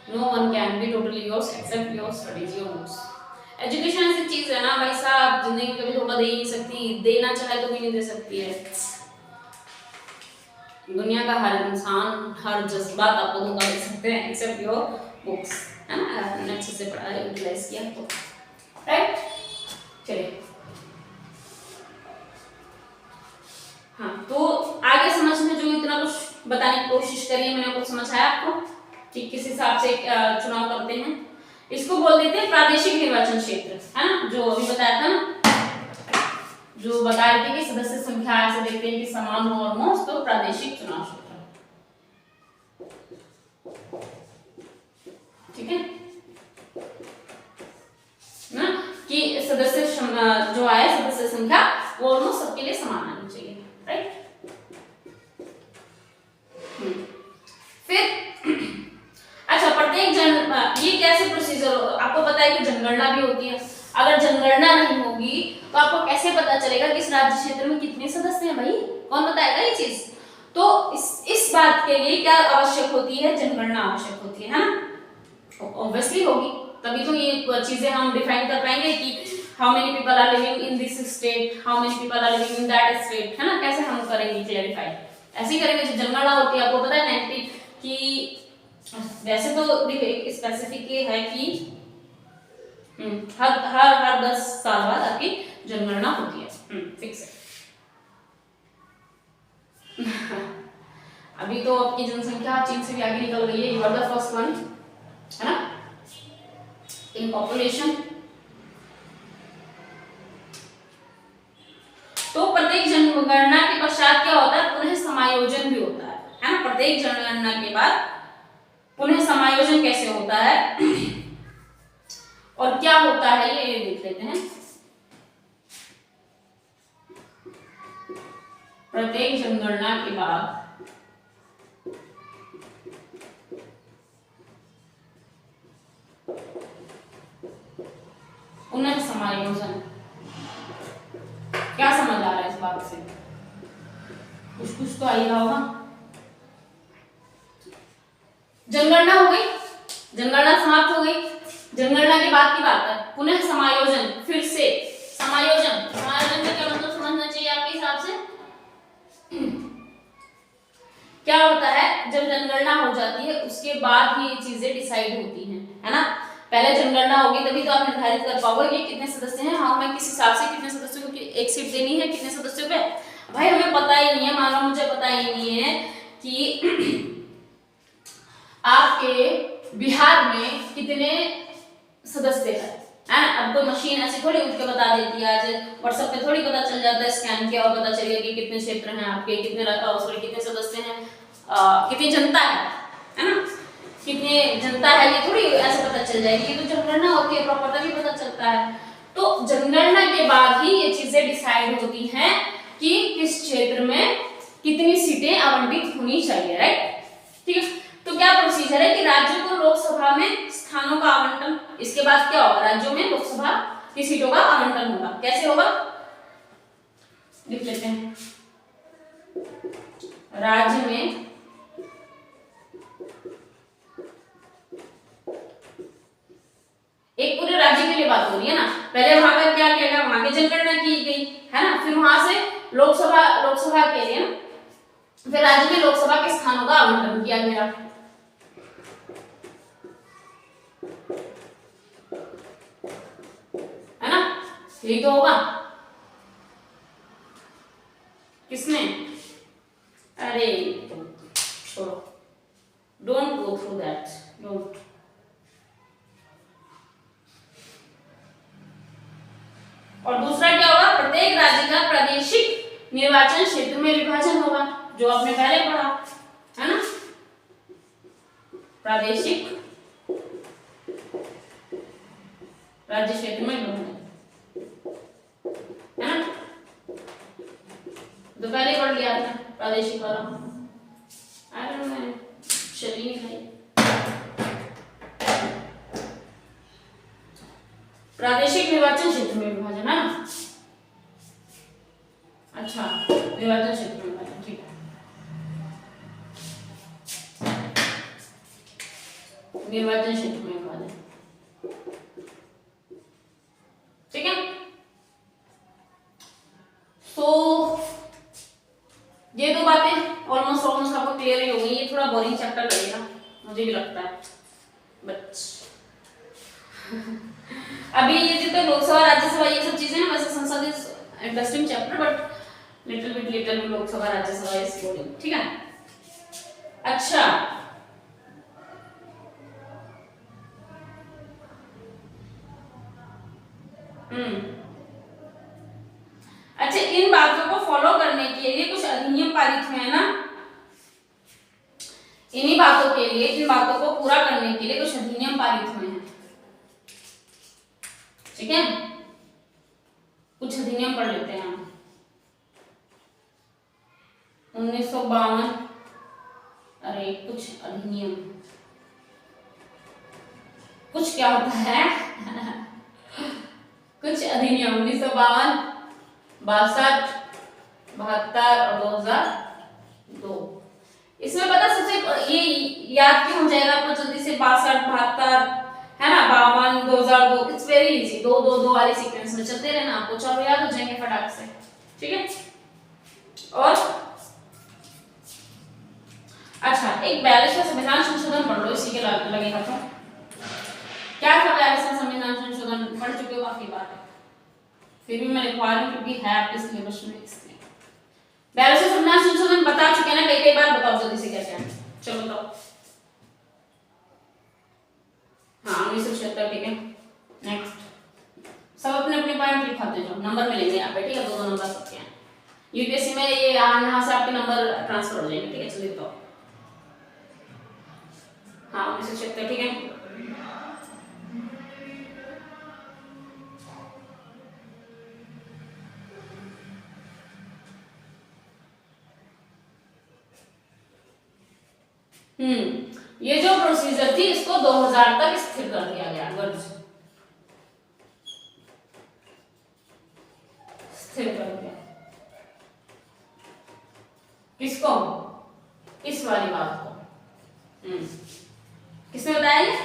No one can be totally yours except your studies, your books. Education ऐसी चीज है ना भाई साहब, जिंदगी कभी धोखा दे ही नहीं सकती, देना चाहे तो भी नहीं दे सकती है। दुनिया का हर इंसान, हर जज्बात आपको धोखा दे सकते हैं एक्सेप्ट योर बुक्स, है ना। आपने अच्छे से पढ़ा है, यूटिलाइज किया तो, राइट। चलिए, हाँ तो आगे समझने जो इतना कुछ बताने की कोशिश करी है मैंने, कुछ समझ आया आपको कि किस हिसाब से चुनाव करते हैं? इसको बोल देते हैं प्रादेशिक निर्वाचन क्षेत्र, है ना। जो अभी बताया था ना, जो बता रहे थे कि सदस्य संख्या ऐसे देखते हैं कि समान हो ऑलमोस्ट, तो प्रादेशिक चुनाव क्षेत्र, ठीक है ना, कि सदस्य जो आए सदस्य संख्या वो ऑलमोस्ट सबके लिए समान आनी चाहिए, राइट। फिर अच्छा, प्रत्येक ये कैसे प्रोसीजर, आपको पता है कि जनगणना भी होती है। अगर जनगणना नहीं होगी तो आपको कैसे पता चलेगा कि इस राज्य क्षेत्र में कितने सदस्य हैं? भाई कौन बताएगा ये चीज? तो इस बात के लिए क्या आवश्यक होती है? जनगणना आवश्यक होती है ना। ऑब्वियसली होगी, तभी तो ये चीजें हम डिफाइन कर पाएंगे कि how many people are living in this state, how many people are living in that state, है ना। कैसे हम करेंगे क्लैरिफाई? ऐसे ही करेंगे। जो जनगणना होती है आपको पता है 90 की, वैसे तो देखिए स्पेसिफिक ये है कि हर 10 साल बाद आपकी जनगणना होती है, फिक्स है। अभी तो आपकी जनसंख्या चीन से भी आगे निकल गई है, you are the first one, है ना, इन पॉपुलेशन। तो प्रत्येक जनगणना के पश्चात क्या होता है? पुनः समायोजन भी होता है ना। प्रत्येक जनगणना के बाद पुनः समायोजन कैसे होता है और क्या होता है ये देख लेते हैं। प्रत्येक जनगणना के बाद पुनः समायोजन, क्या समझ आ रहा है इस बात से? कुछ तो आ ही रहा होगा। जनगणना हो गई, जनगणना समाप्त हो गई, जनगणना के बाद की बात है पुनः समायोजन, फिर से समायोजन। समायोजन का क्या मतलब समझना चाहिए आपके हिसाब से? क्या होता है, जब जनगणना हो जाती है उसके बाद ही ये चीजें डिसाइड होती हैं, है ना। पहले जनगणना होगी तभी तो आप निर्धारित कर पाओगे कि कितने सदस्य हैं, हाँ मैं किस हिसाब से कितने सदस्यों को एक सीट देनी है, कितने सदस्यों पे। भाई हमें पता ही नहीं है, मान लो मुझे पता ही नहीं है कि आपके बिहार में कितने सदस्य हैं, है ना। अब कोई मशीन ऐसी थोड़ी उठ के बता देती है, आज व्हाट्सएप पे थोड़ी पता चल जाता है, स्कैन किया और पता चलेगा कि कितने क्षेत्र हैं आपके, कितने कितने सदस्य हैं, कितनी जनता है ना, कितने जनता है, ये थोड़ी ऐसे पता चल जाएगी। ये तो जनगणना होती है, प्रॉपर तभी पता चलता है। तो जनगणना के बाद ही ये चीजें डिसाइड होती हैं कि किस क्षेत्र में कितनी सीटें आवंटित होनी चाहिए, राइट। ठीक है, तो क्या प्रोसीजर है कि राज्यों को लोकसभा में स्थानों का आवंटन, इसके बाद क्या होगा, राज्यों में लोकसभा की सीटों का आवंटन होगा। कैसे होगा, लिख लेते हैं। राज्य में एक पूरे राज्य के लिए बात हो रही है ना, पहले वहां पर क्या किया गया, वहां की जनगणना की गई है ना, फिर वहां से लोकसभा के लिए फिर राज्य में लोकसभा के स्थानों का आवंटन किया गया, है ना। यही तो होगा। किसमें, अरे छोड़ो, don't go through that, don't. और दूसरा क्या होगा, प्रत्येक राज्य का प्रादेशिक निर्वाचन क्षेत्र में विभाजन होगा, जो आपने पहले पढ़ा है ना, प्रादेशिक राज्य क्षेत्र में विभाजन, है ना। तो पहले पढ़ लिया आपने प्रादेशिक वाला, अरे मैं चली नहीं भाई, प्रादेशिक निर्वाचन क्षेत्र में विभाजन है ना। अच्छा, निर्वाचन क्षेत्र में विभाजन, ठीक है, निर्वाचन क्षेत्र में विभाजन, ठीक है। तो ये दो बातें ऑलमोस्ट आपको क्लियर ही हो गई। ये थोड़ा बोरिंग चैप्टर लगेगा, मुझे भी लगता है, बट अभी ये जितने लोकसभा राज्यसभा ये सब चीजें ना, वैसे संसद is interesting chapter, but little bit Lok Sabha Rajya Sabha is boring, ठीक है। अच्छा, अच्छा, इन बातों को फॉलो करने के लिए कुछ अधिनियम पारित हुए हैं ना, इन्हीं बातों के लिए, इन बातों को पूरा करने के लिए कुछ अधिनियम पारित हुए हैं, ठीक है। कुछ अधिनियम पढ़ लेते हैं हम। 1952, अरे कुछ अधिनियम, कुछ क्या होता है कुछ अधिनियम 1952, 62, 72 और 2002। इसमें पता सबसे ये याद क्यों हो जाएगा आपको जल्दी से, 62, 72 है ना, 52, 2002, इट्स वेरी इजी, 2 2 2 वाले सीक्वेंस में चलते रहना, आपको चलो याद हो जाएंगे फटाक से, ठीक है। और अच्छा, एक 42वां संविधान संशोधन पढ़ लो, इसी के लगेगा तो क्या था 42वां संविधान संशोधन, पढ़ चुके हो काफी बार, फिर भी मैं लिखवा रही हूँ क्योंकि है आपके सिलेबस में, इसलिए 42वां संविधान संशोधन बता चुके हैं ना, कई बार बताओ जल्दी से क्या क्या है, चलो बताओ। हाँ 1976, ठीक है। नेक्स्ट, सब अपने अपने पॉइंट लिखाते जाओ, नंबर मिलेंगे यहाँ पे, ठीक है, 2 नंबर सबके हैं। यूपीएससी में ये यहाँ से आपके नंबर ट्रांसफर हो जाएंगे, ठीक है। चलिए बताओ। हाँ 1976, ठीक है। ये जो प्रोसीजर थी इसको 2000 तक स्थिर कर दिया गया, गर्ज स्थिर कर दिया। किसको, इस वाली बात को किसने बताया ये,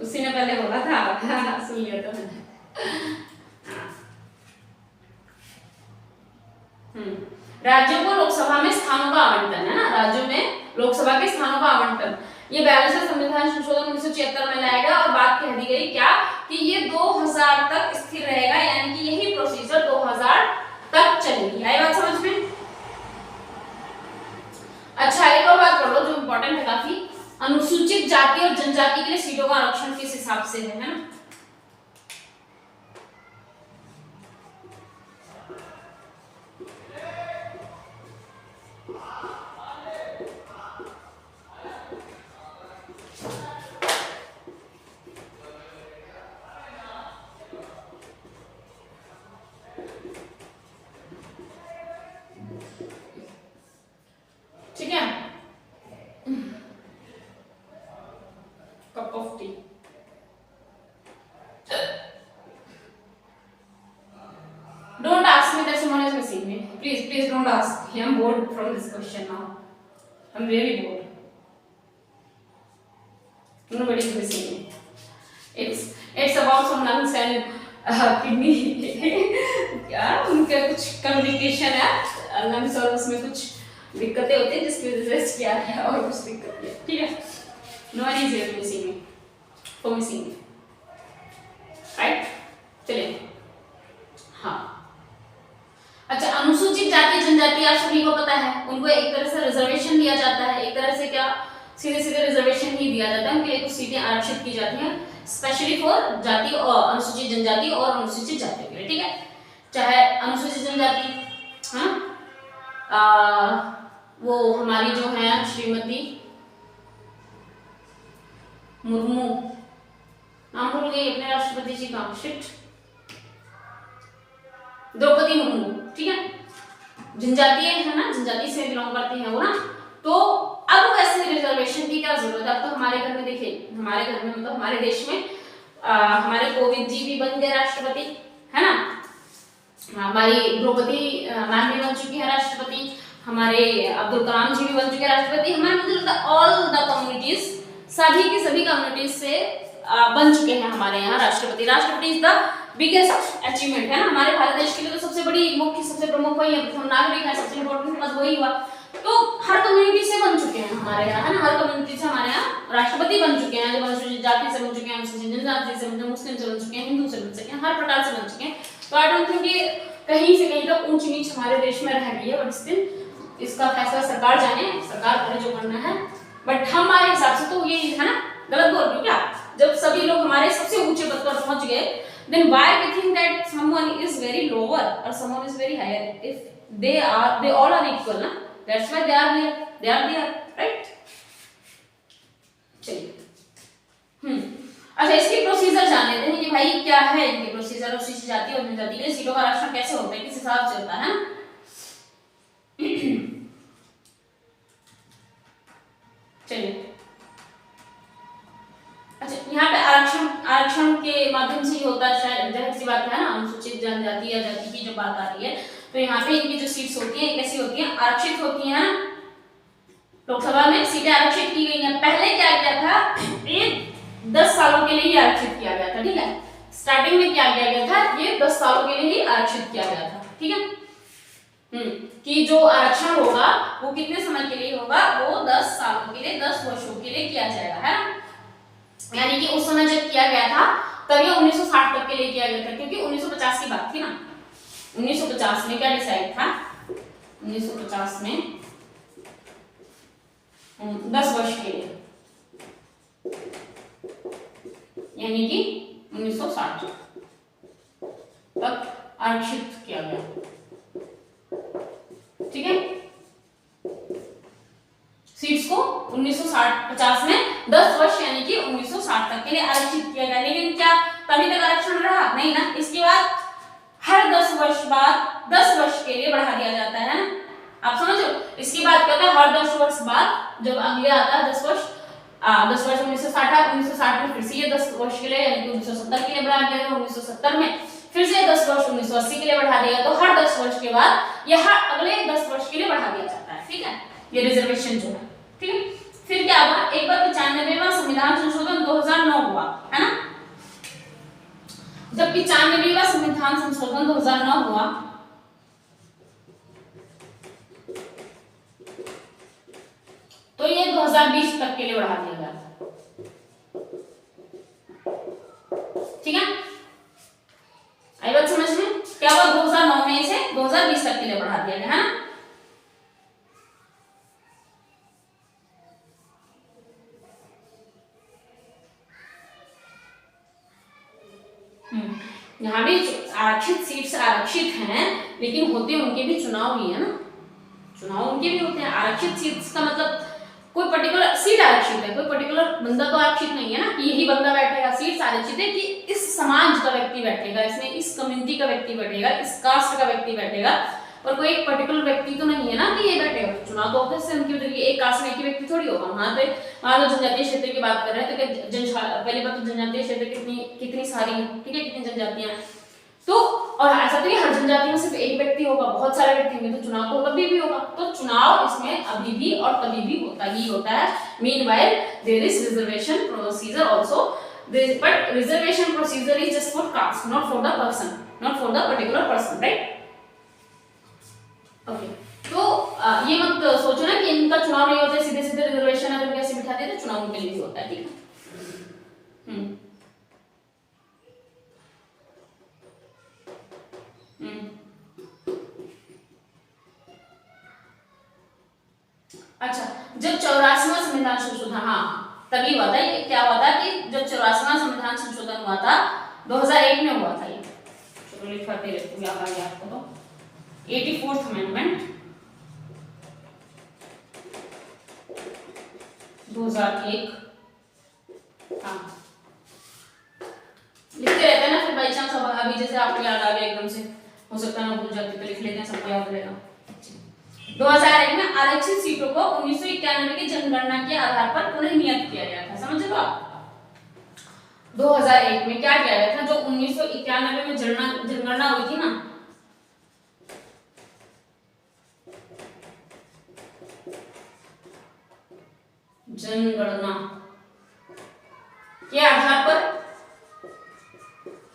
उसी ने पहले बोला था सुन लिया था मैंने। राज्यों को लोकसभा में स्थानों का आवंटन, है ना, राज्यों में लोकसभा के स्थानों का आवंटन, ये 42वां संविधान संशोधन 1976 में लाएगा, और बात कह दी गई क्या कि ये 2000 तक स्थिर रहेगा, यानी कि यही प्रोसीजर 2000 तक चलेगी। आई बात समझ में। अच्छा, एक और बात कर लो जो इंपॉर्टेंट है काफी, अनुसूचित जाति और जनजाति के लिए सीटों का आरक्षण किस हिसाब से है ना। don't ask. I'm bored from this question now. I'm really bored. Nobody is listening me. It's about some lungs and kidney. क्या उनका कुछ कम्युनिकेशन है लंग्स और उसमें कुछ दिक्कतें होती हैं जिसकी वजह से क्या है और कुछ दिक्कत है, ठीक है. No one is here missing me for missing me, right. चलिए, हाँ. अच्छा, अनुसूचित जाति जनजाति आप सभी को पता है, उनको एक तरह से रिजर्वेशन दिया जाता है. एक तरह से क्या, सीधे सीधे रिजर्वेशन ही दिया जाता है. उनके लिए कुछ सीटें आरक्षित की जाती हैं स्पेशली फॉर जाति और अनुसूचित जनजाति और अनुसूचित जातियों के लिए, ठीक है. चाहे अनुसूचित जनजाति, हाँ, वो हमारी जो है श्रीमती मुर्मू, नाम भूल गई अपने राष्ट्रपति जी का, शिट, द्रौपदी मुर्मू, ठीक है. जनजातीय है ना, जनजाति से बिलोंग करते हैं वो ना. तो अब वैसे रिजर्वेशन की क्या जरूरत है. अब तो हमारे घर में देखिए, हमारे घर में मतलब हमारे देश में हमारे कोविंद जी भी बन गए राष्ट्रपति, है ना. हमारी द्रौपदी मैम भी बन चुकी है राष्ट्रपति, हमारे अब्दुल कलाम जी भी बन चुके हैं राष्ट्रपति. हमारे मतलब ऑल द कम्युनिटीज, सभी की सभी कम्युनिटीज से बन चुके हैं हमारे यहाँ राष्ट्रपति. राष्ट्रपति इज द बिगेस्ट अचीवमेंट, है ना. हमारे भारत देश के लिए तो सबसे बड़ी मुख्य, सबसे प्रमुख वही है, प्रथम नागरिक है, सबसे इम्पोर्टेंट पद वही हुआ. तो हर कम्युनिटी से बन चुके हैं हमारे यहाँ, है ना. हर कम्युनिटी से हमारे यहाँ राष्ट्रपति बन चुके हैं. जब अनुसूचित जाति से बन चुके हैं, अनुसूचित जनजाति से बन चुके हैं, मुस्लिम से बन चुके हैं, हिंदू से बन चुके हैं, हर प्रकार से बन चुके हैं. तो आई डोंट थिंक ये कहीं से कहीं तक ऊंच नीच हमारे देश में रह गई है. बट स्टिल इसका फैसला सरकार जाने, सरकार करे जो करना है. बट हमारे हिसाब से तो ये है ना, गलत बोल रही हूँ क्या. जब सभी लोग हमारे सबसे ऊंचे पद पर पहुंच गए, then why we think that someone is very lower or someone is very higher if they all are equal, ना. That's why they are here, right. चलिए, अच्छा, इसकी प्रोसीजर जान लेते हैं कि भाई क्या है इनकी प्रोसीजर. अनुसूचित जाति और जनजाति के लिए सीटों का आरक्षण कैसे होता है, किस हिसाब से होता है. चलिए, अच्छा, यहाँ पे आरक्षण के माध्यम से ही होता है. शायद जाहिर सी बात है ना, अनुसूचित जनजाति या जाति की जो बात आ रही है, तो यहाँ पे इनकी जो सीट्स होती हैं कैसी होती हैं, आरक्षित होती हैं. लोकसभा में सीटें आरक्षित की गई हैं. पहले क्या किया था, ये 10 सालों के लिए ही आरक्षित किया गया था, ठीक है. स्टार्टिंग में क्या किया गया था, ये 10 सालों के लिए ही आरक्षित किया गया था, ठीक है. कि जो आरक्षण होगा वो कितने समय के लिए होगा, वो 10 सालों के लिए, 10 वर्षों के लिए किया जाएगा, है ना. यानी कि उस समय जब किया गया था तब ये 1960 तक के लिए किया गया था, क्योंकि 1950 की बात थी ना. 1950 में क्या डिसाइड था, 1950 में 10 वर्ष के लिए, यानी कि 1960 तक आरक्षित किया गया, ठीक है. सीट्स को 1950 में 10 वर्ष यानी कि 1960 तक के लिए आरक्षित किया गया. लेकिन क्या तभी तक आरक्षण रहा, नहीं ना. इसके बाद हर 10 वर्ष बाद 10 वर्ष के लिए बढ़ा दिया जाता है ना. आप समझ लो, इसके बाद क्या होता है, हर 10 वर्ष बाद जब अगले आता है 10 वर्ष 1960 में फिर से ये 10 वर्ष के लिए यानी कि 1970 के लिए बढ़ा दिया गया. 1970 में फिर से 10 वर्ष 1980 के लिए बढ़ा दिया. तो हर 10 वर्ष के बाद यह अगले 10 वर्ष के लिए बढ़ा दिया जाता है, ठीक है. ये रिजर्वेशन जो है, ठीक है. फिर क्या हुआ, एक बार 95वां संविधान संशोधन 2009 हुआ, है ना. जब 95वां संविधान संशोधन 2009 हुआ, तो ये 2020 तक के लिए बढ़ा दिया गया, ठीक है. आई बात समझ में, क्या हुआ, 2009 में इसे 2020 तक के लिए बढ़ा दिया गया, है ना. यहाँ भी आरक्षित सीट्स आरक्षित हैं, लेकिन होते उनके भी चुनाव ही है ना. चुनाव उनके भी होते हैं. आरक्षित सीट्स का मतलब कोई पर्टिकुलर सीट आरक्षित है, कोई पर्टिकुलर बंदा तो आरक्षित नहीं है ना कि यही बंदा बैठेगा. सीट्स आरक्षित है कि इस समाज का व्यक्ति बैठेगा, इसमें इस कम्युनिटी का व्यक्ति बैठेगा, इस कास्ट का व्यक्ति बैठेगा, और कोई एक पर्टिकुलर व्यक्ति तो नहीं है ना कि ये बैठेगा. चुनाव तो ऑफिस से उनकी उधर एक कास्ट में एक व्यक्ति थोड़ी होगा. वहां पे मान लो जनजातीय क्षेत्र की बात कर रहे हैं, तो पहली बात तो जनजातीय क्षेत्र कितनी सारी है, ठीक है, कितनी जनजातियां. तो और ऐसा तो नहीं हर जनजाति में सिर्फ एक व्यक्ति होगा, बहुत सारे व्यक्ति होंगे, तो चुनाव तो कभी भी होगा। तो चुनाव इसमें अभी भी और कभी भी होता है। Meanwhile there is reservation procedure also, but reservation procedure is just for caste, not for the person, not for the particular person, right? Okay, तो ये मत सोचो ना कि इनका चुनाव नहीं होता, सीधे सीधे रिजर्वेशन है तो कैसे बिठा देते, चुनाव के लिए भी होता है, ठीक है? अच्छा, जब 84वां संविधान संशोधन, हाँ तभी हुआ था ये, क्या हुआ था कि जब 84वां संविधान संशोधन हुआ था 2001 में हुआ था ये, चलो लिखवाते रहते हैं, याद आ गया आपको तो, 84th अमेंडमेंट 2001, हाँ लिखते रहते हैं ना फिर बाई चांस, अभी जैसे आपको याद आ गया एकदम से, हो सकता है ना भूल जाती, तो लिख लेते हैं, सबको याद रहेगा। 2001 में आरक्षित सीटों को 1991 की जनगणना के आधार पर पुनः नियत किया गया था, समझ लो आप। 2001 में क्या किया गया था, जो 1991 में जनगणना हुई थी ना, जनगणना के आधार पर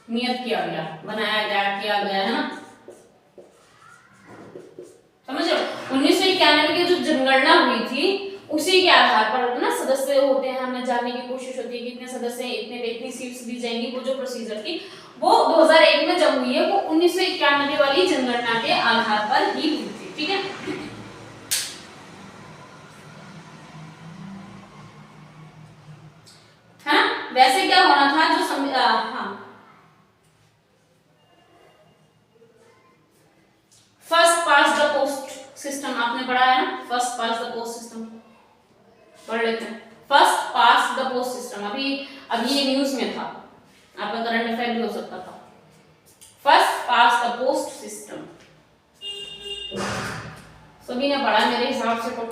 नियत किया गया, बनाया गया, किया गया, है ना, समझ लो। 1991 की जो जनगणना हुई थी उसी के आधार पर ना सदस्य होते हैं, हमें जानने की कोशिश होती है कि इतने सदस्य हैं, इतनी सीट्स दी जाएंगी, वो जो प्रोसीजर थी वो 2001 में जब हुई है वो 1991 वाली जनगणना के आधार पर ही हुई थी, ठीक है? है ना? वैसे क्या होना था जो हाँ, first pass the post system आपने पढ़ा है ना, first pass the post system पढ़ लेते हैं। First pass the post system अभी ये न्यूज में था, आपका करंट अफेयर भी हो सकता था। First pass the post system सभी ने पढ़ा मेरे हिसाब से, तो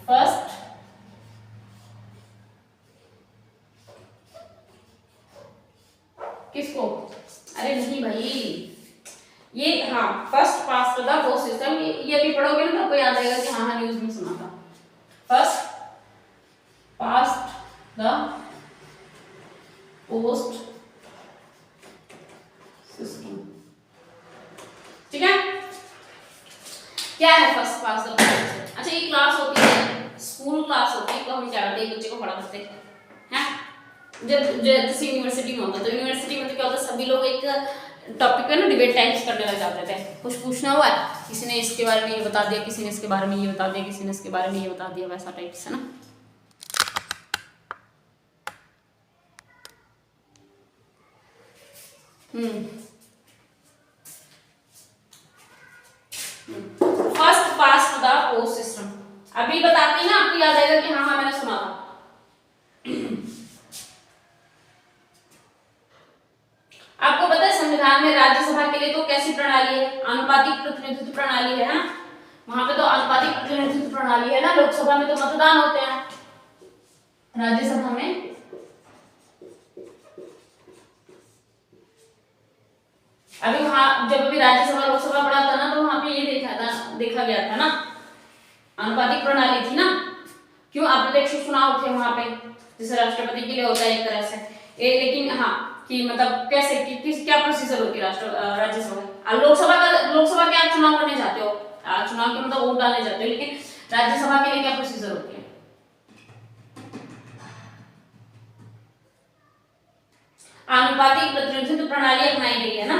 फर्स्ट किसको, अरे नहीं भाई, ये हाँ first pass the post system, ये भी पढ़ोगे ना तो आपको याद आएगा कि हाँ हाँ न्यूज में सुना था। First pass the post system, ठीक है? क्या है first pass the post system? अच्छा, ये क्लास होती है, स्कूल क्लास होती है, तो हम क्या करते हैं, बच्चे को पढ़ा करते हैं। जब जैसे यूनिवर्सिटी में होता है, तो यूनिवर्सिटी में तो क्या होता है, सभी लोग एक टॉपिक पे ना डिबेट टाइप्स करने लग जाते थे, कुछ पूछना हुआ है, किसी ने इसके बारे में ये बता दिया, किसी ने इसके बारे में ये बता दिया, किसी ने इसके बारे में ये बता दिया, वैसा टाइप से ना। First pass the post system अभी बताते हैं ना, आपको याद आएगा कि हाँ हाँ मैंने सुना था। आपको पता है संविधान में राज्यसभा के लिए तो कैसी प्रणाली है, आनुपातिक प्रतिनिधित्व प्रणाली है ना, वहां पे तो आनुपातिक प्रतिनिधित्व प्रणाली है ना। लोकसभा में तो मतदान होते हैं, राज्यसभा में अभी वहां जब अभी राज्यसभा लोकसभा पढ़ा था ना, तो वहां पे ये देखा गया था ना, आनुपातिक प्रणाली थी ना। क्यों, अप्रत्यक्ष चुनाव थे वहां पे, जैसे राष्ट्रपति के लिए होता है एक तरह से, लेकिन हाँ कि मतलब कैसे किस क्या प्रोसीजर होती है राज्यसभा, लोकसभा के आप चुनाव करने जाते हो, चुनाव के मतलब वोट डालने जाते हो, लेकिन राज्यसभा के लिए क्या प्रोसीजर होती है? आनुपातिक प्रतिनिधित्व प्रणाली अपनाई गई है ना,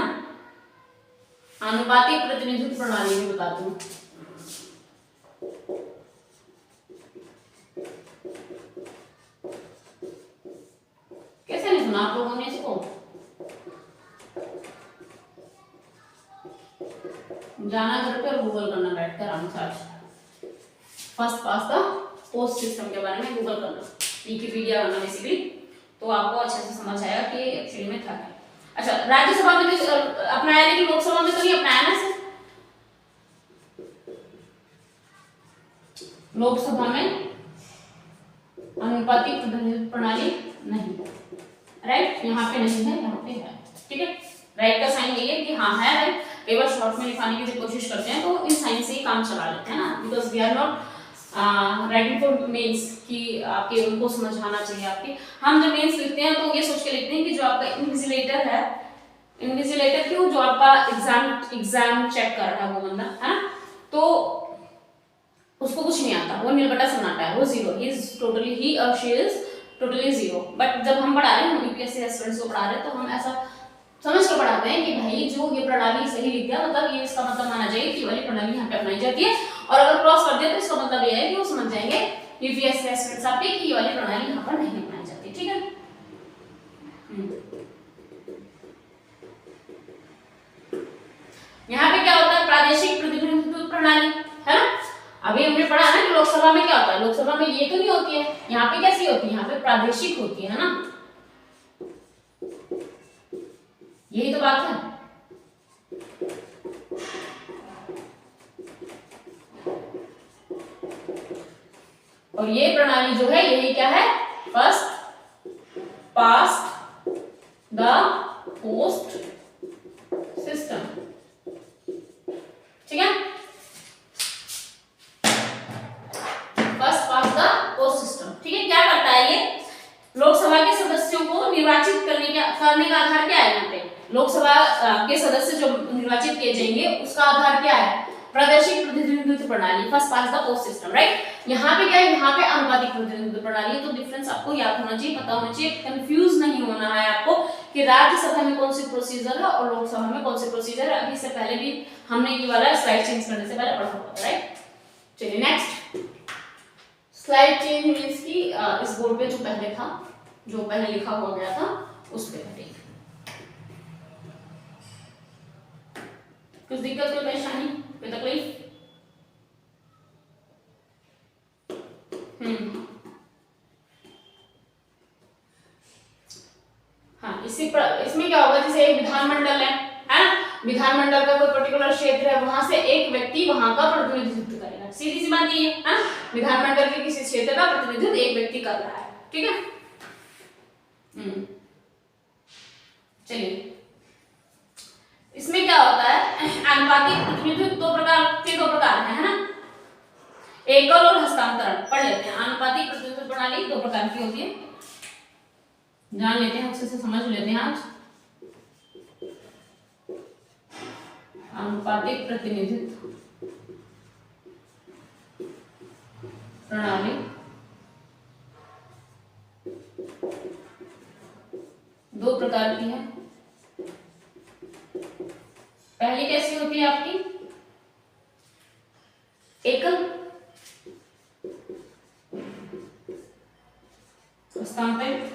आनुपातिक प्रतिनिधित्व प्रणाली में बता दूं, कैसे नहीं सुना आप लोगों ने इसको? जाना घर पे और गूगल करना बैठकर आराम से, first pass the post system के बारे में गूगल करना, विकिपीडिया करना बेसिकली, तो आपको अच्छे से समझ आएगा कि एक्चुअली में था क्या। अच्छा, राज्यसभा में तो अपनाया, लेकिन लोकसभा में तो नहीं अपनाया ना सर, लोकसभा में अनुपातिक प्रतिनिधित्व प्रणाली नहीं। राइट, यहाँ पे नहीं है, यहाँ पे है, ठीक है। राइट का साइन ये है कि हाँ है राइट। कई बार शॉर्ट में लिखाने की जो कोशिश करते हैं तो इन साइन से ही काम चला लेते हैं ना, because we are not writing for mains कि आपके उनको समझ आना चाहिए आपके। हम जब मेंस लिखते हैं तो ये सोच के लिखते हैं कि जो आपका इन्विजिलेटर है, इन्विजिलेटर क्यों, जो आपका एग्जाम चेक कर रहा है वो बंदा है ना, तो उसको कुछ नहीं आता, वो नीलबटा सन्नाटा है, वो जीरो, ही इज टोटली, ही और she is totally zero. But जब हम पढ़ा रहे हैं, हम यूपीएससी एस्पिरेंट्स को पढ़ा रहे हैं, तो हम ऐसा समझ कर पढ़ाते हैं कि भाई जो ये प्रणाली सही लिख दिया, मतलब ये इसका मतलब माना जाएगा कि वाली प्रणाली यहाँ पे अपनाई जाती है, और अगर क्रॉस कर दिया तो इसका मतलब ये है कि वो समझ जाएंगे यूपीएससी एस्पिरेंट्स आपके कि ये वाली प्रणाली यहाँ पर नहीं अपनाई जाती, ठीक है। यहाँ पे क्या होता है, प्रादेशिक प्रतिनिधित्व प्रणाली है ना। अभी हमने पढ़ा ना कि लोकसभा में क्या होता है, लोकसभा में ये तो नहीं होती है, यहाँ पे कैसी होती है, यहाँ पे प्रादेशिक होती है ना, यही तो बात है। और ये प्रणाली जो है यही क्या है, first past the post system, ठीक है। First past the post system, ठीक है। क्या करता है ये, लोकसभा के सदस्यों को निर्वाचित करने का आधार क्या है, यहाँ पे लोकसभा के सदस्य जो निर्वाचित किए जाएंगे उसका आधार क्या है, प्रादेशिक प्रतिनिधित्व प्रणाली, first past the post system, right. यहाँ पे क्या है, यहाँ पे आनुपातिक प्रतिनिधित्व प्रणाली है। तो डिफरेंस आपको याद होना चाहिए, पता होना चाहिए, कंफ्यूज नहीं होना है आपको कि राज्यसभा में कौन सी प्रोसीजर है और लोकसभा में कौन सी प्रोसीजर है। अभी से पहले भी हमने ये वाला स्लाइड चेंज करने से पहले पढ़ा हुआ था, राइट। चलिए नेक्स्ट, स्लाइड चेंज मींस की इस बोर्ड पे जो पहले था, जो पहले लिखा हुआ गया था उस पे हटेगी। कुछ दिक्कत, कोई परेशानी, कोई तकलीफ? हाँ, इसमें क्या होगा, जैसे एक विधानमंडल है ना, विधानमंडल का कोई पर्टिकुलर क्षेत्र है, वहां से एक व्यक्ति वहां का प्रतिनिधित्व करेगा, सीधी सी बात ये है, विधानमंडल के किसी क्षेत्र का प्रतिनिधित्व एक व्यक्ति कर रहा है, ठीक है। चलिए, इसमें क्या होता है, आनुपातिक प्रतिनिधित्व दो प्रकार है ना, एकल और हस्तांतरण। पढ़ लेते हैं, आनुपातिक प्रतिनिधित्व प्रणाली दो प्रकार की होती है, जान लेते हैं, अच्छे से समझ लेते हैं आज। आनुपातिक प्रतिनिधित्व प्रणाली दो प्रकार की है। पहली कैसी होती है आपकी, एकल, हस्तांतरित,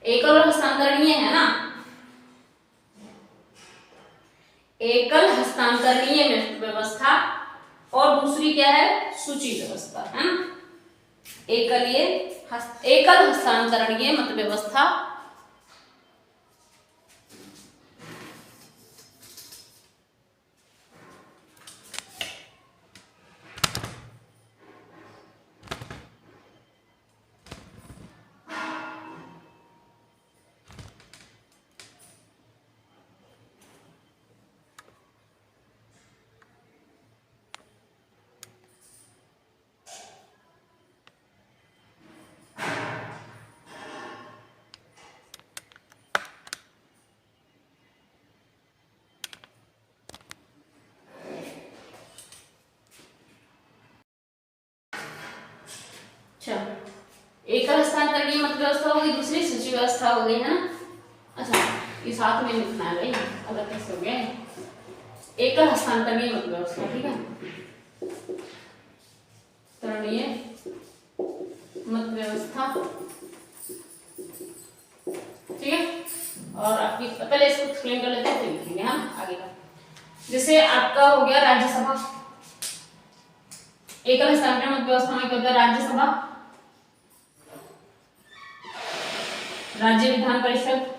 एकल और हस्तांतरणीय है ना, एकल हस्तांतरणीय व्यवस्था और दूसरी क्या है, सूची व्यवस्था, है ना। एकल हस्तांतरणीय मत व्यवस्था अच्छा, एकल हस्तांतरणीय मत व्यवस्था हो गई, दूसरी सूची व्यवस्था हो गई, है ना। अच्छा, ये साथ में लिखना है भाई, अलग कैसे हो गया, एकल हस्तांतरणीय मत व्यवस्था, ठीक है, तरणीय मत व्यवस्था, ठीक है। और आपकी पहले इसको एक्सप्लेन कर लेते हैं, फिर लिखेंगे हम आगे का। जैसे आपका हो गया राज्यसभा, एकल हस्तांतरण मत व्यवस्था में क्या होता है, राज्यसभा, राज्य विधान परिषद,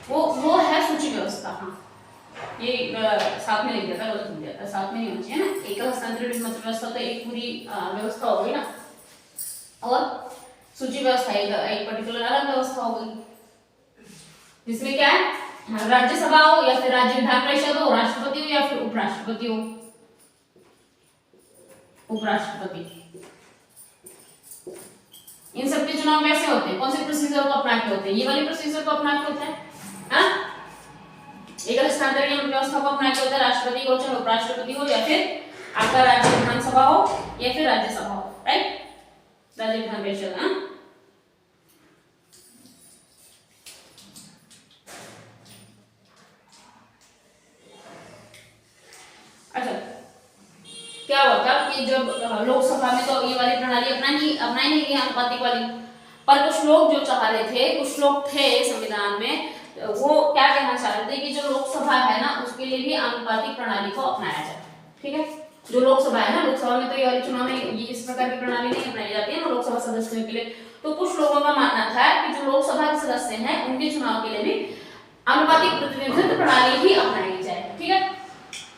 वो है सूची व्यवस्था। हाँ, ये साथ में लिख दिया था, गलत लिख दिया था, साथ में नहीं होना चाहिए ना। एकल हस्तांतरण मत व्यवस्था तो एक पूरी व्यवस्था हो गई ना, और सूची व्यवस्था एक पर्टिकुलर अलग व्यवस्था हो गई, जिसमें क्या है, राज्यसभा हो या फिर राज्य विधान परिषद हो, राष्ट्रपति हो या फिर उपराष्ट्रपति हो। उपराष्ट्रपति, इन सबके चुनाव कैसे होते हैं, कौन से प्रोसीजर को अपना के होते हैं, ये वाली प्रोसीजर को अपना के होता है। हाँ, एकल हस्तांतरण व्यवस्था को अपना के होता है, राष्ट्रपति को चाहे उपराष्ट्रपति हो या फिर आपका राज्य विधानसभा हो या फिर राज्यसभा हो, राइट, राज्य विधान परिषद। हाँ, अच्छा, क्या होता कि जब लोकसभा में तो ये वाली प्रणाली अपनाई नहीं गई आनुपातिक वाली, पर कुछ लोग जो चाह रहे थे, कुछ लोग थे संविधान में, वो क्या कहना चाह रहे थे कि जो लोकसभा है ना उसके लिए भी आनुपातिक प्रणाली को अपनाया जाए। ठीक है, जो लोकसभा है ना, लोकसभा में तो ये वाली चुनाव में ये इस प्रकार की प्रणाली नहीं अपनाई जाती है ना लोकसभा सदस्यों के लिए। तो कुछ लोगों का मानना था कि जो लोकसभा के सदस्य हैं उनके चुनाव के लिए भी आनुपातिक प्रतिनिधित्व प्रणाली ही अपनाई जाए। ठीक है,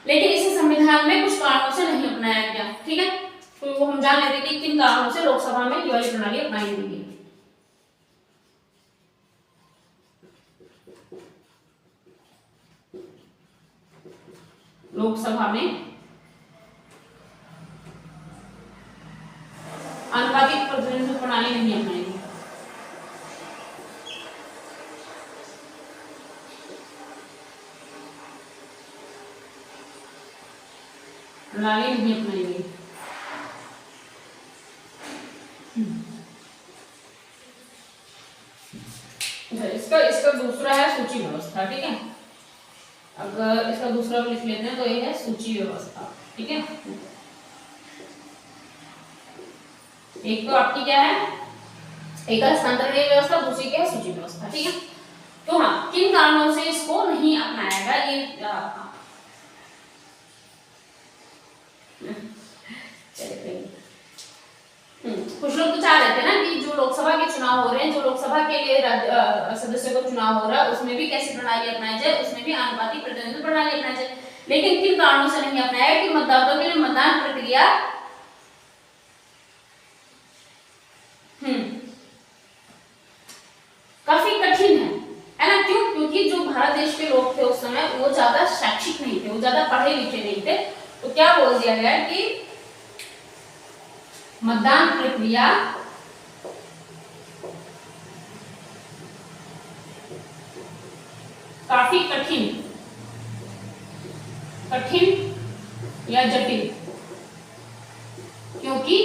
लेकिन इसे संविधान में कुछ कारणों से नहीं अपनाया गया। ठीक है, तो वो हम जान लेते कि किन कारणों से लोकसभा में ये वाली प्रणाली अपनाई नहीं गई। लोकसभा में आनुपातिक प्रतिनिधित्व प्रणाली नहीं अपनाई गई। प्रणाली नहीं अपनाई गई। इसका दूसरा है सूची व्यवस्था। ठीक है, अब इसका दूसरा लिख लेते हैं, तो ये है सूची व्यवस्था। ठीक है, एक तो आपकी क्या है, एकल हस्तांतरणीय व्यवस्था, दूसरी क्या है, सूची व्यवस्था। ठीक है, तो हाँ, किन कारणों से इसको नहीं अपनाया गया, ये कुछ लोग तो चाह रहे थे ना कि जो लोकसभा के चुनाव हो रहे हैं, जो लोकसभा के लिए सदस्यों का चुनाव हो रहा है, उसमें भी कैसी प्रणाली अपनाई जाए, उसमें भी आनुपातिक प्रतिनिधित्व प्रणाली अपनाई जाए। लेकिन किन कारणों से नहीं अपनाया कि मतदाताओं के लिए मतदान प्रक्रिया काफी कठिन है ना। क्यों? क्योंकि जो भारत देश के लोग थे उस समय वो ज्यादा शैक्षिक नहीं थे, वो ज्यादा पढ़े लिखे नहीं थे। तो क्या बोल दिया गया कि मतदान प्रक्रिया काफी कठिन या जटिल, क्योंकि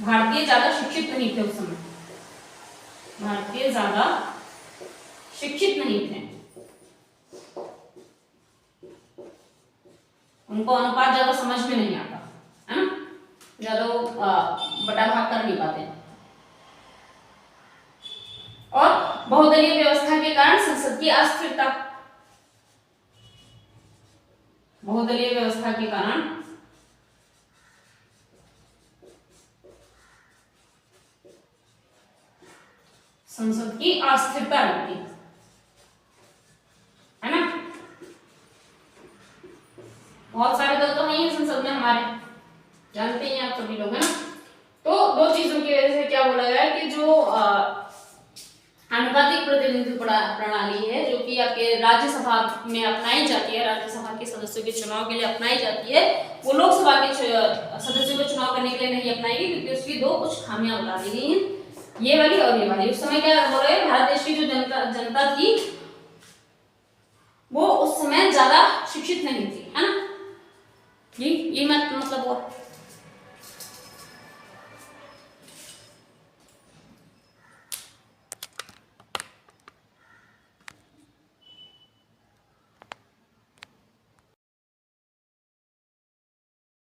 भारतीय ज्यादा शिक्षित नहीं थे उस समय, भारतीय ज्यादा शिक्षित नहीं थे, उनको अनुपात ज्यादा समझ में नहीं आता है ना, ज्यादा बटा भाग कर नहीं पाते। और बहुदलीय व्यवस्था के कारण संसद की अस्थिरता, बहुदलीय व्यवस्था के कारण संसद की अस्थिरता रहती है ना। बहुत सारे दल तो नहीं है संसद में हमारे, जानते हैं आप सभी लोग, है ना। तो दो चीजों की वजह से क्या बोला गया कि जो आनुपातिक प्रतिनिधित्व प्रणाली है जो कि आपके राज्यसभा में अपनाई जाती है, राज्यसभा के सदस्यों के चुनाव के लिए अपनाई जाती है, वो लोकसभा के सदस्यों को चुनाव करने के लिए नहीं अपनाई गई, क्योंकि उसकी दो कुछ खामियां बता दी गई हैं, ये वाली और ये वाली। उस समय क्या हो रहा है, भारत देश की जो जनता थी वो उस समय ज्यादा शिक्षित नहीं थी, है ना। ये मतलब